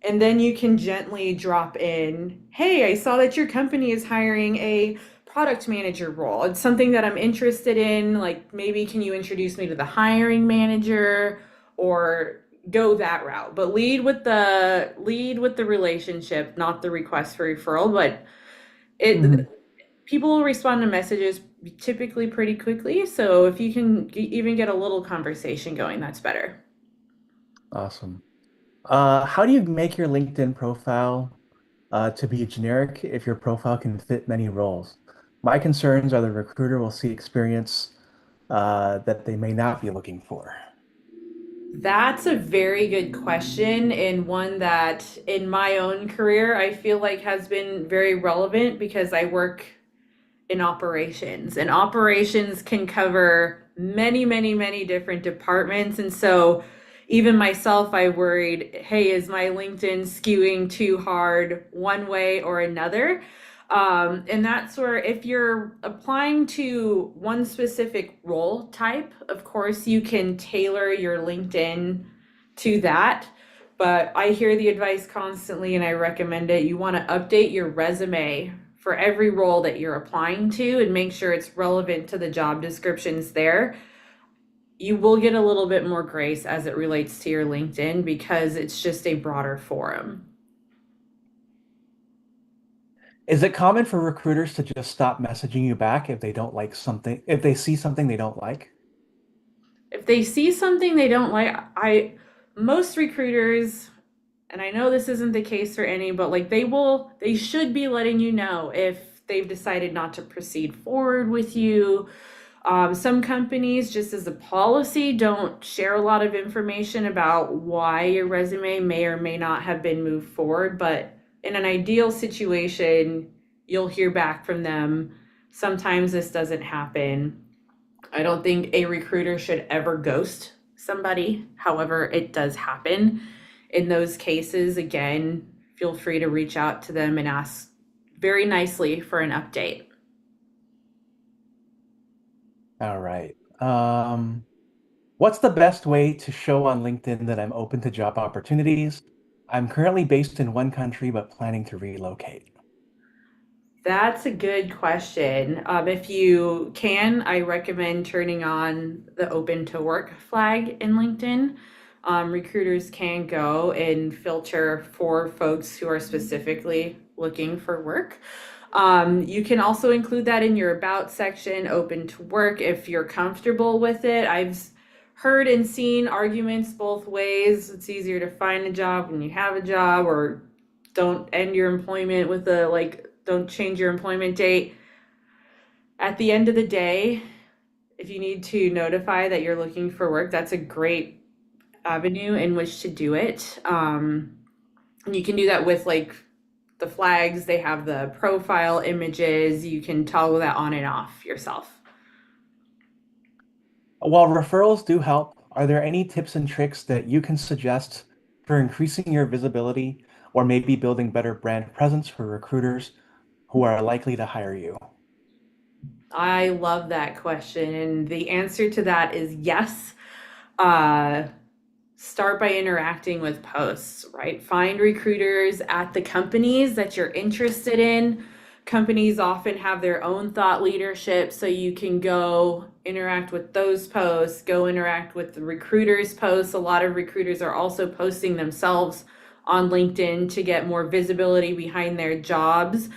B: And then you can gently drop in, "Hey, I saw that your company is hiring a product manager role. It's something that I'm interested in. Like, maybe can you introduce me to the hiring manager?" Or go that route. But lead with the relationship, not the request for referral. But
A: Mhm.
B: it people will respond to messages typically pretty quickly. So if you can even get a little conversation going, that's better.
A: Awesome. How do you make your LinkedIn profile to be generic if your profile can fit many roles? My concerns are the recruiter will see experience that they may not be looking for.
B: That's a very good question, and one that in my own career I feel like has been very relevant because I work in operations, and operations can cover many, many, many different departments. And so, even myself, I worried, hey, is my LinkedIn skewing too hard one way or another? And that's where, if you're applying to one specific role type, of course, you can tailor your LinkedIn to that. But I hear the advice constantly and I recommend it. You want to update your resume for every role that you're applying to and make sure it's relevant to the job descriptions there. You will get a little bit more grace as it relates to your LinkedIn because it's just a broader forum.
A: Is it common for recruiters to just stop messaging you back if they don't like something, if they see something they don't like?
B: If they see something they don't like, I most recruiters, and I know this isn't the case for any, but like they should be letting you know if they've decided not to proceed forward with you. Some companies, just as a policy, don't share a lot of information about why your resume may or may not have been moved forward, but in an ideal situation, you'll hear back from them. Sometimes this doesn't happen. I don't think a recruiter should ever ghost somebody. However, it does happen. In those cases, again, feel free to reach out to them and ask very nicely for an update.
A: All right. What's the best way to show on LinkedIn that I'm open to job opportunities? I'm currently based in one country, but planning to relocate.
B: That's a good question. If you can, I recommend turning on the open to work flag in LinkedIn. Recruiters can go and filter for folks who are specifically looking for work. You can also include that in your about section, open to work, if you're comfortable with it. I've heard and seen arguments both ways. It's easier to find a job when you have a job, or don't end your employment with a like, don't change your employment date. At the end of the day, if you need to notify that you're looking for work, that's a great avenue in which to do it. And you can do that with like the flags, they have the profile images, you can toggle that on and off yourself.
A: While referrals do help, are there any tips and tricks that you can suggest for increasing your visibility or maybe building better brand presence for recruiters who are likely to hire you?
B: I love that question. And the answer to that is yes. Uh, Start by interacting with posts, right? Find recruiters at the companies that you're interested in. Companies often have their own thought leadership, so you can go interact with those posts, go interact with the recruiters' posts. A lot of recruiters are also posting themselves on LinkedIn to get more visibility behind their jobs.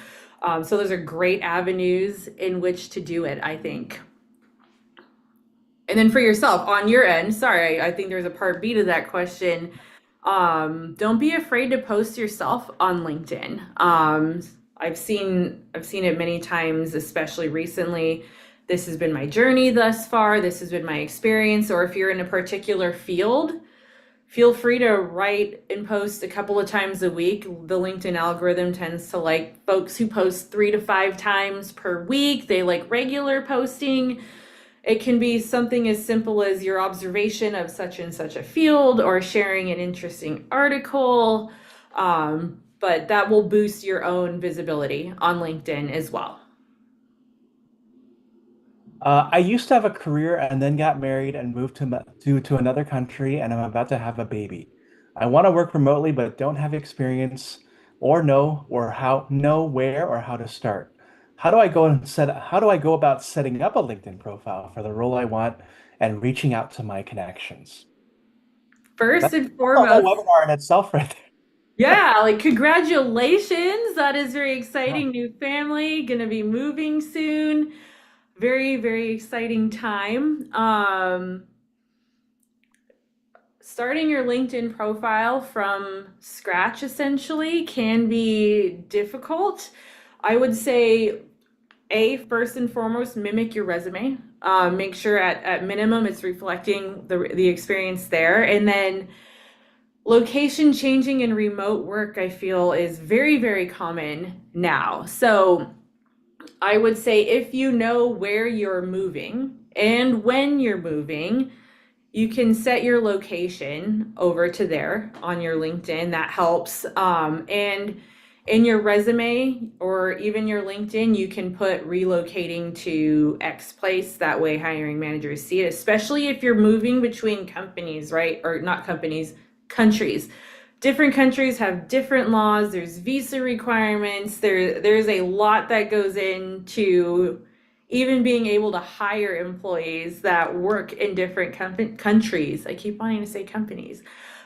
B: So those are great avenues in which to do it, I think. And then for yourself on your end, sorry, I think there's a part B to that question. Don't be afraid to post yourself on LinkedIn. I've seen it many times, especially recently. This has been my journey thus far. This has been my experience. Or if you're in a particular field, feel free to write and post a couple of times a week. The LinkedIn algorithm tends to like folks who post 3 to 5 times per week. They like regular posting. It can be something as simple as your observation of such and such a field or sharing an interesting article. But that will boost your own visibility on LinkedIn as well.
A: I used to have a career and then got married and moved to another country, and I'm about to have a baby. I want to work remotely, but don't have experience or know where or how to start. How do I go about setting up a LinkedIn profile for the role I want and reaching out to my connections?
B: First
A: That's
B: and
A: a whole
B: foremost,
A: webinar in itself right there.
B: yeah, like congratulations. That is very
A: Yeah.
B: exciting. New family, gonna be moving soon. Very, very exciting time. starting your LinkedIn profile from scratch essentially can be difficult. I would say, first and foremost, mimic your resume. Make sure at minimum it's reflecting the experience there. And then location changing and remote work, I feel, is very, very common now. So I would say if you know where you're moving and when you're moving, you can set your location over to there on your LinkedIn. That helps. And in your resume or even your LinkedIn, you can put relocating to X place. That way, hiring managers see it, especially if you're moving between companies, right? Or not companies, countries. Different countries have different laws. There's visa requirements. There's a lot that goes into even being able to hire employees that work in different countries. I keep wanting to say companies.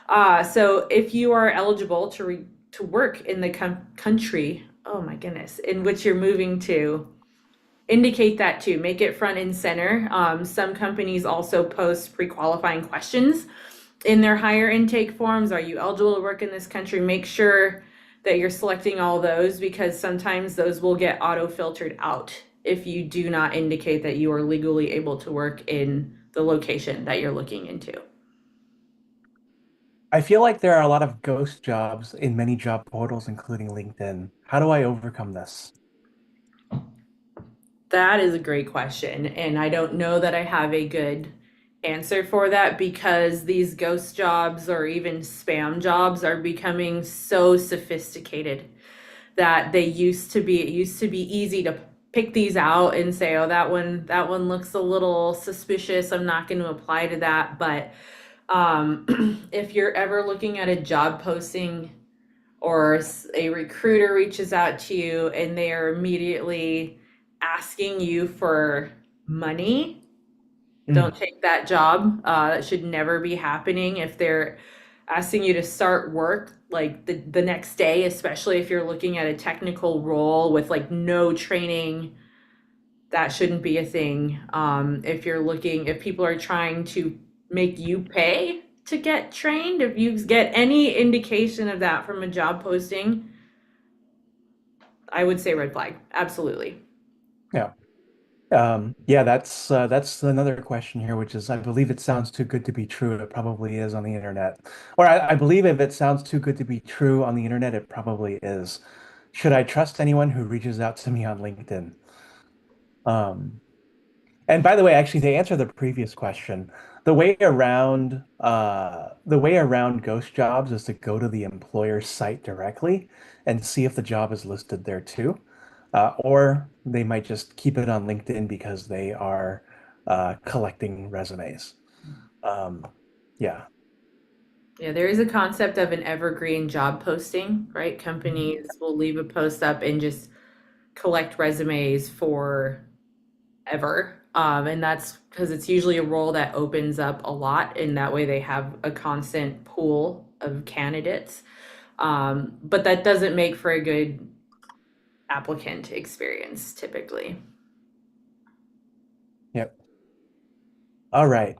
B: So if you are eligible to work in the country, oh my goodness, in which you're moving to, indicate that too. Make it front and center. Some companies also post pre-qualifying questions in their hire intake forms. Are you eligible to work in this country? Make sure that you're selecting all those, because sometimes those will get auto filtered out if you do not indicate that you are legally able to work in the location that you're looking into.
A: I feel like there are a lot of ghost jobs in many job portals, including LinkedIn. How do I overcome this?
B: That is a great question. And I don't know that I have a good answer for that, because these ghost jobs or even spam jobs are becoming so sophisticated that it used to be easy to pick these out and say, oh, that one looks a little suspicious. I'm not going to apply to that. But if you're ever looking at a job posting or a recruiter reaches out to you and they are immediately asking you for money,
A: Mm.
B: don't take that job. That should never be happening. If they're asking you to start work like the next day, especially if you're looking at a technical role with like no training, that shouldn't be a thing. If people are trying to make you pay to get trained, if you get any indication of that from a job posting, I would say red flag. Absolutely.
A: Yeah. Yeah, that's another question here, which is I believe it sounds too good to be true. It probably is on the internet. Or I believe if it sounds too good to be true on the internet, it probably is. Should I trust anyone who reaches out to me on LinkedIn? Um, And by the way, actually, to answer the previous question, the way around ghost jobs is to go to the employer's site directly and see if the job is listed there too. Or they might just keep it on LinkedIn because they are collecting resumes. Um, yeah.
B: Yeah, there is a concept of an evergreen job posting, right? Companies will leave a post up and just collect resumes for ever. And that's because it's usually a role that opens up a lot, and that way they have a constant pool of candidates. But that doesn't make for a good applicant experience typically.
A: Yep. All right.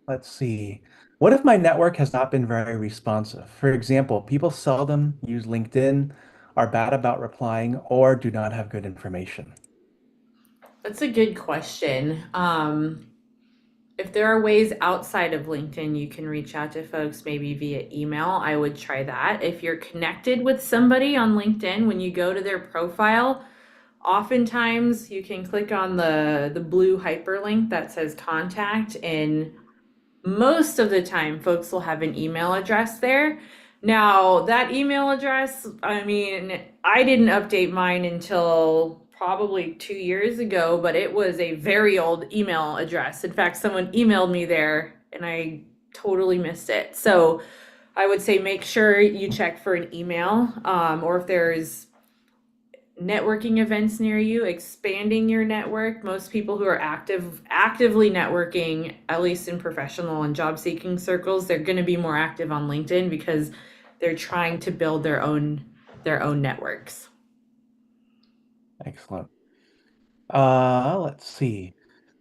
A: Let's see. What if my network has not been very responsive? For example, people seldom use LinkedIn, are bad about replying, or do not have good information.
B: That's a good question. If there are ways outside of LinkedIn you can reach out to folks, maybe via email, I would try that. If you're connected with somebody on LinkedIn, when you go to their profile, oftentimes you can click on the blue hyperlink that says contact, and most of the time folks will have an email address there. Now that email address, I mean, I didn't update mine until probably 2 years ago, but it was a very old email address. In fact, someone emailed me there and I totally missed it. So I would say make sure you check for an email, or if there's networking events near you, expanding your network. Most people who are actively networking, at least in professional and job seeking circles, they're going to be more active on LinkedIn because they're trying to build their own networks.
A: Excellent. Let's see.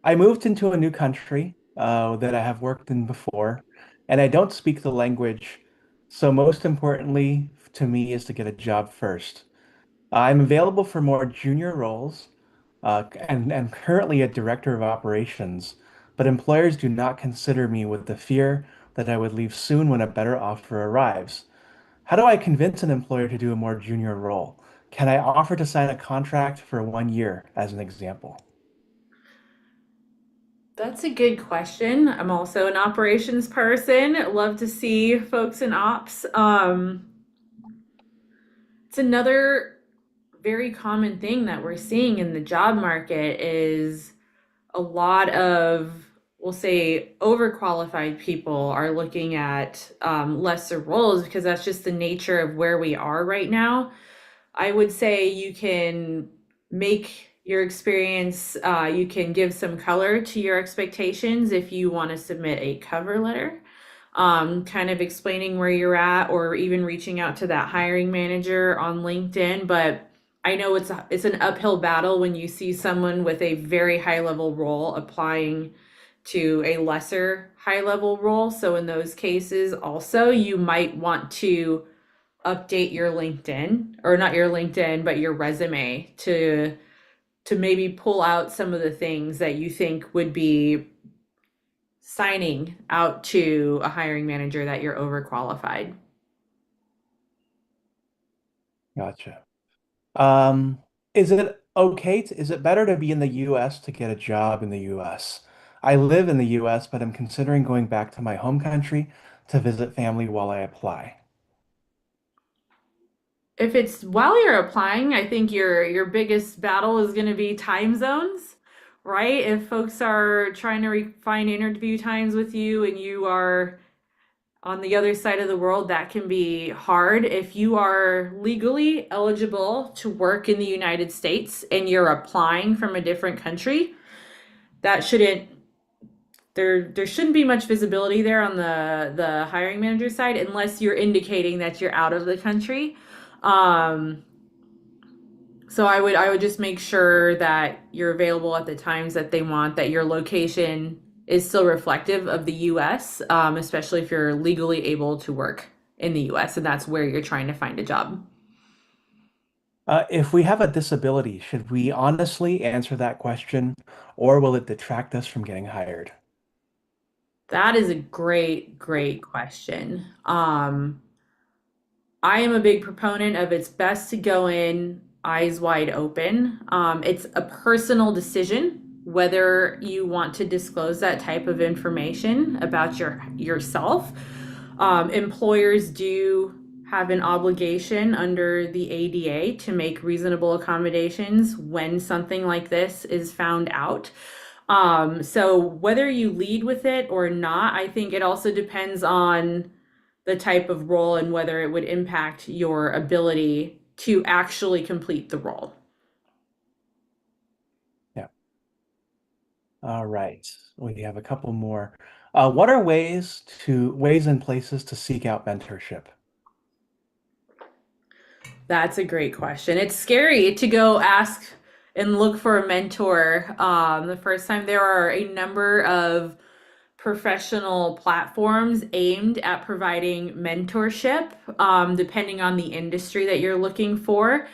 A: I moved into a new country that I have worked in before, and I don't speak the language. So most importantly to me is to get a job first. I'm available for more junior roles, and currently a director of operations, but employers do not consider me with the fear that I would leave soon when a better offer arrives. How do I convince an employer to do a more junior role? Can I offer to sign a contract for 1 year, as an example?
B: That's a good question. I'm also an operations person. Love to see folks in ops. It's another very common thing that we're seeing in the job market is a lot of, we'll say, overqualified people are looking at lesser roles because that's just the nature of where we are right now. I would say you can make your experience, you can give some color to your expectations if you want to submit a cover letter, kind of explaining where you're at, or even reaching out to that hiring manager on LinkedIn. But I know it's an uphill battle when you see someone with a very high level role applying to a lesser high level role. So in those cases, also you might want to update your LinkedIn, or not your LinkedIn, but your resume to maybe pull out some of the things that you think would be signing out to a hiring manager that you're overqualified.
A: Gotcha. Um, is it better to be in the US to get a job in the US? I live in the US, but I'm considering going back to my home country to visit family while I apply.
B: If it's while you're applying, I think your biggest battle is going to be time zones, right? If folks are trying to find interview times with you and you are on the other side of the world, that can be hard. If you are legally eligible to work in the United States and you're applying from a different country, that shouldn't there shouldn't be much visibility there on the hiring manager side unless you're indicating that you're out of the country. Um, so I would just make sure that you're available at the times that they want, that your location is still reflective of the US, especially if you're legally able to work in the US and that's where you're trying to find a job.
A: If we have a disability, should we honestly answer that question, or will it detract us from getting hired?
B: That is a great question. I am a big proponent of it's best to go in eyes wide open. It's a personal decision whether you want to disclose that type of information about yourself. Employers do have an obligation under the ADA to make reasonable accommodations when something like this is found out. So whether you lead with it or not, I think it also depends on the type of role and whether it would impact your ability to actually complete the role.
A: Yeah. All right. We have a couple more. What are ways and places to seek out mentorship?
B: That's a great question. It's scary to go ask and look for a mentor. The first time, there are a number of professional platforms aimed at providing mentorship, depending on the industry that you're looking for.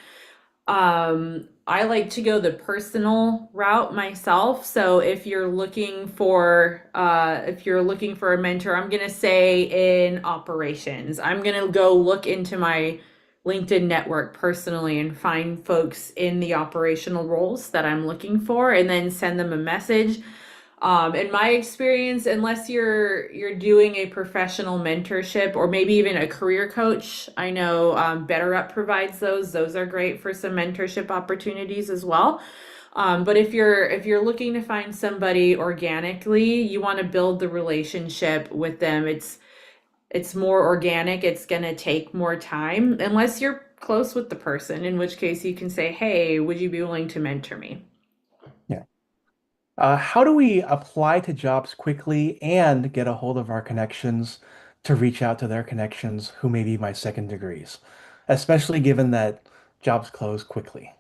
B: I like to go the personal route myself. So if you're looking for a mentor, I'm gonna say in operations, I'm gonna go look into my LinkedIn network personally and find folks in the operational roles that I'm looking for, and then send them a message. In my experience, unless you're doing a professional mentorship or maybe even a career coach, I know BetterUp provides those. Those are great for some mentorship opportunities as well. But if you're looking to find somebody organically, you want to build the relationship with them. It's more organic. It's gonna take more time unless you're close with the person, in which case you can say, "Hey, would you be willing to mentor me?"
A: Yeah. How do we apply to jobs quickly and get a hold of our connections to reach out to their connections who may be my second degrees, especially given that jobs close quickly?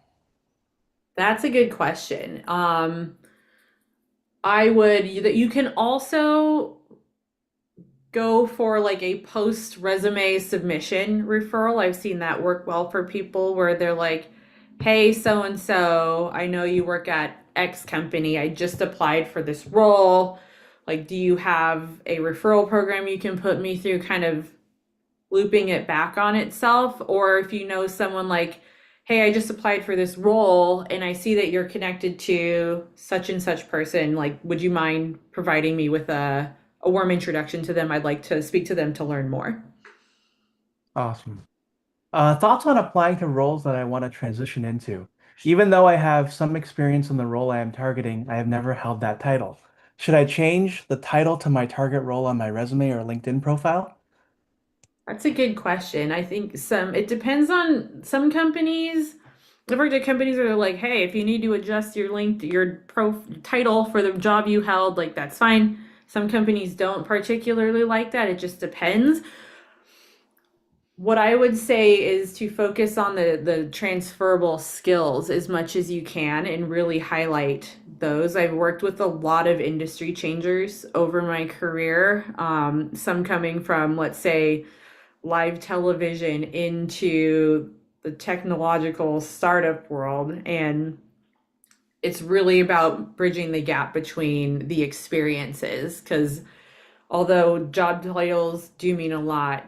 B: That's a good question. I would, you can also go for like a post resume submission referral. I've seen that work well for people where they're like, hey, so and so, I know you work at X company. I just applied for this role. Like, do you have a referral program you can put me through? Kind of looping it back on itself. Or if you know someone like, hey, I just applied for this role and I see that you're connected to such and such person, like, would you mind providing me with a warm introduction to them? I'd like to speak to them to learn more.
A: Awesome. Thoughts on applying to roles that I want to transition into. Even though I have some experience in the role I am targeting, I have never held that title. Should I change the title to my target role on my resume or LinkedIn profile?
B: That's a good question. I think it depends on some companies. I've worked at companies that are like, hey, if you need to adjust your title for the job you held, like that's fine. Some companies don't particularly like that. It just depends. What I would say is to focus on the transferable skills as much as you can and really highlight those. I've worked with a lot of industry changers over my career, some coming from, let's say, live television into the technological startup world. And it's really about bridging the gap between the experiences because although job titles do mean a lot,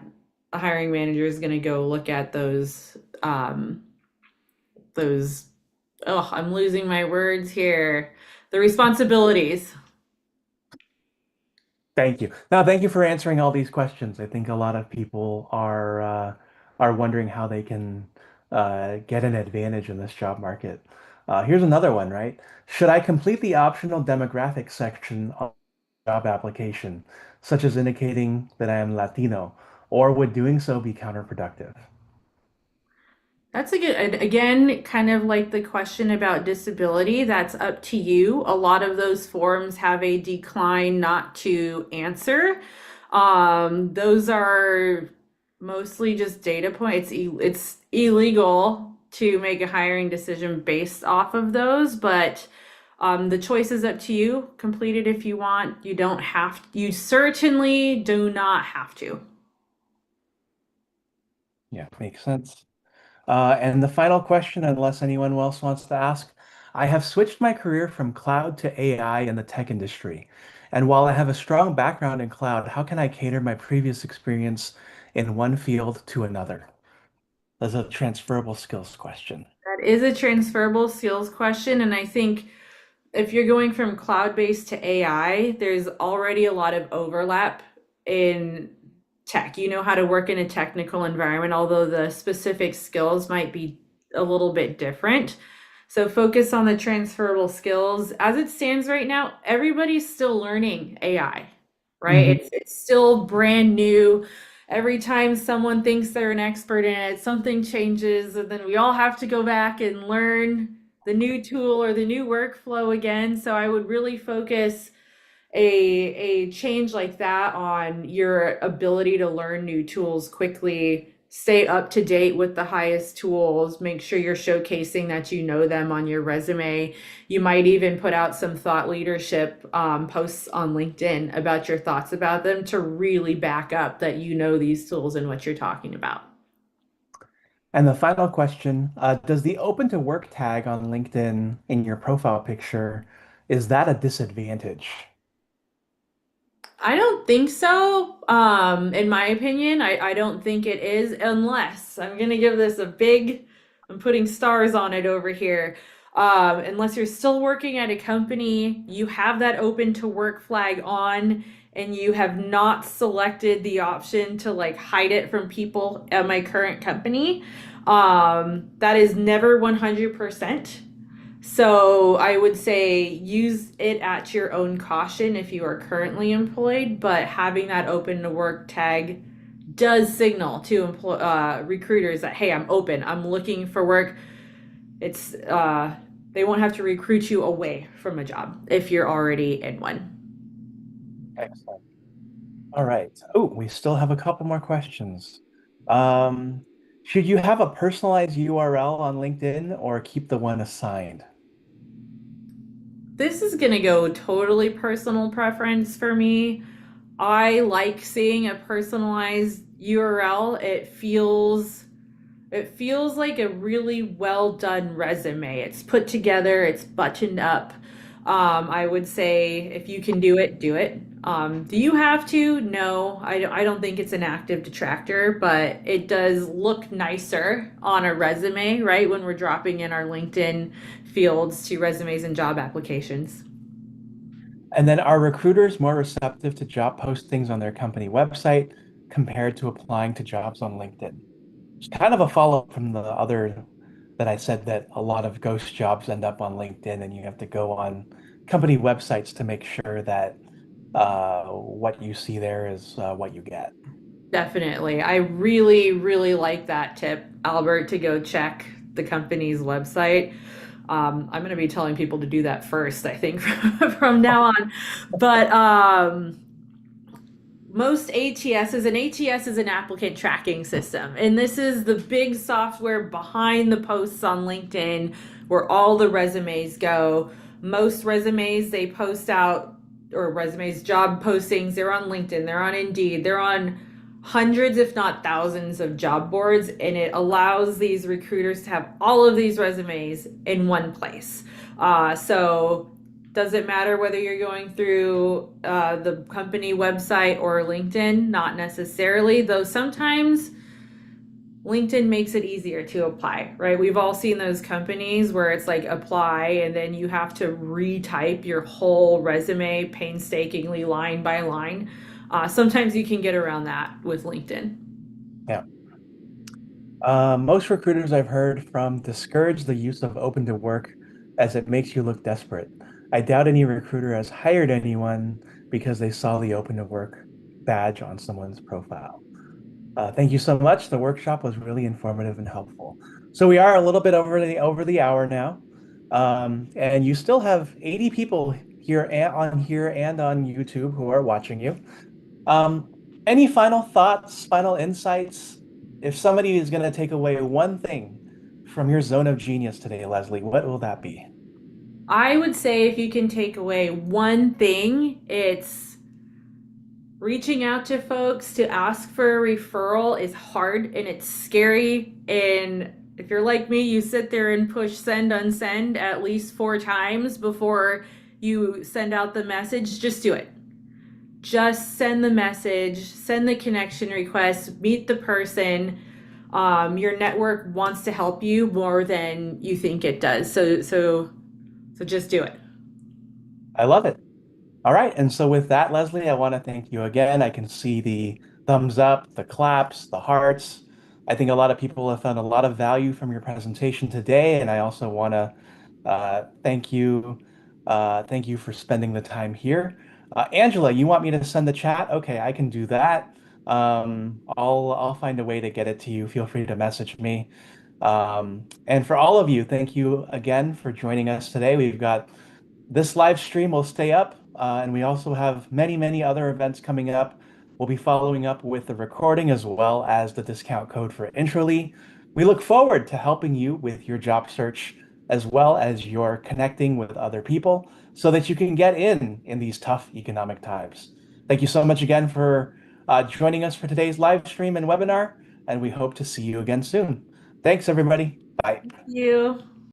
B: a hiring manager is going to go look at those oh, I'm losing my words here. The responsibilities.
A: Thank you. Now, thank you for answering all these questions. I think a lot of people are wondering how they can get an advantage in this job market. Here's another one, right? Should I complete the optional demographics section of the job application, such as indicating that I am Latino, or would doing so be counterproductive?
B: That's a good, and again, kind of like the question about disability, that's up to you. A lot of those forms have a decline not to answer. Those are mostly just data points. It's illegal to make a hiring decision based off of those, but the choice is up to you. Complete it if you want. You don't have, you certainly do not have to.
A: Yeah, makes sense. And the final question, unless anyone else wants to ask, I have switched my career from cloud to AI in the tech industry. And while I have a strong background in cloud, how can I cater my previous experience in one field to another? That's a transferable skills question.
B: That is a transferable skills question, and I think if you're going from cloud-based to AI, there's already a lot of overlap in tech. You know how to work in a technical environment, although the specific skills might be a little bit different. So focus on the transferable skills. As it stands right now, everybody's still learning AI, right?
A: Hmm.
B: It's still brand new. Every time someone thinks they're an expert in it, something changes, and then we all have to go back and learn the new tool or the new workflow again. So I would really focus a change like that on your ability to learn new tools quickly, stay up to date with the highest tools, make sure you're showcasing that you know them on your resume. You might even put out some thought leadership posts on LinkedIn about your thoughts about them to really back up that you know these tools and what you're talking about.
A: And the final question, does the open to work tag on LinkedIn in your profile picture, is that a disadvantage?
B: I don't think so. In my opinion, I don't think it is unless I'm gonna give this a big, I'm putting stars on it over here. Unless you're still working at a company, you have that open to work flag on, and you have not selected the option to like hide it from people at my current company. That is never 100%. So I would say use it at your own caution if you are currently employed, but having that open to work tag does signal to recruiters that, hey, I'm open, I'm looking for work. It's they won't have to recruit you away from a job if you're already in one.
A: Excellent. All right. Oh, we still have a couple more questions. Um, should you have a personalized URL on LinkedIn or keep the one assigned?
B: This is gonna go totally personal preference for me. I like seeing a personalized URL. It feels like a really well done resume. It's put together, it's buttoned up. I would say if you can do it, do it. Do you have to? No, I don't think it's an active detractor, but it does look nicer on a resume, right? When we're dropping in our LinkedIn fields to resumes and job applications.
A: And then are recruiters more receptive to job postings on their company website compared to applying to jobs on LinkedIn? It's kind of a follow-up from the other that I said that a lot of ghost jobs end up on LinkedIn and you have to go on company websites to make sure that what you see there is what you get.
B: Definitely. I really, really like that tip, Albert, to go check the company's website. I'm going to be telling people to do that first, I think, from now on. But most ATSs, and ATS is an applicant tracking system. And this is the big software behind the posts on LinkedIn where all the resumes go. Most resumes they post out, or resumes, job postings, they're on LinkedIn, they're on Indeed, they're on hundreds, if not thousands, of job boards. And it allows these recruiters to have all of these resumes in one place. So does it matter whether you're going through the company website or LinkedIn? Not necessarily, though sometimes LinkedIn makes it easier to apply, right? We've all seen those companies where it's like apply and then you have to retype your whole resume painstakingly line by line. Sometimes you can get around that with LinkedIn.
A: Yeah. Most recruiters I've heard from discourage the use of open to work as it makes you look desperate. I doubt any recruiter has hired anyone because they saw the open to work badge on someone's profile. Thank you so much. The workshop was really informative and helpful. So we are a little bit over the hour now, and you still have 80 people here and on YouTube who are watching you. Um, any final thoughts, final insights? If somebody is going to take away one thing from your zone of genius today, Leslie, what will that be?
B: I would say if you can take away one thing, it's reaching out to folks to ask for a referral is hard and it's scary. And if you're like me, you sit there and push send, unsend at least 4 times before you send out the message. Just do it. Just send the message, send the connection request, meet the person. Your network wants to help you more than you think it does. So just do it.
A: I love it. All right. And so with that, Leslie, I want to thank you again. I can see the thumbs up, the claps, the hearts. I think a lot of people have found a lot of value from your presentation today. And I also want to thank you. Thank you for spending the time here. Angela, you want me to send the chat? Okay, I can do that. I'll find a way to get it to you. Feel free to message me. And for all of you, thank you again for joining us today. We've got this live stream will stay up, and we also have many, many other events coming up. We'll be following up with the recording as well as the discount code for Intrally. We look forward to helping you with your job search as well as your connecting with other people so that you can get in these tough economic times. Thank you so much again for joining us for today's live stream and webinar, and we hope to see you again soon. Thanks, everybody. Bye.
B: Thank you.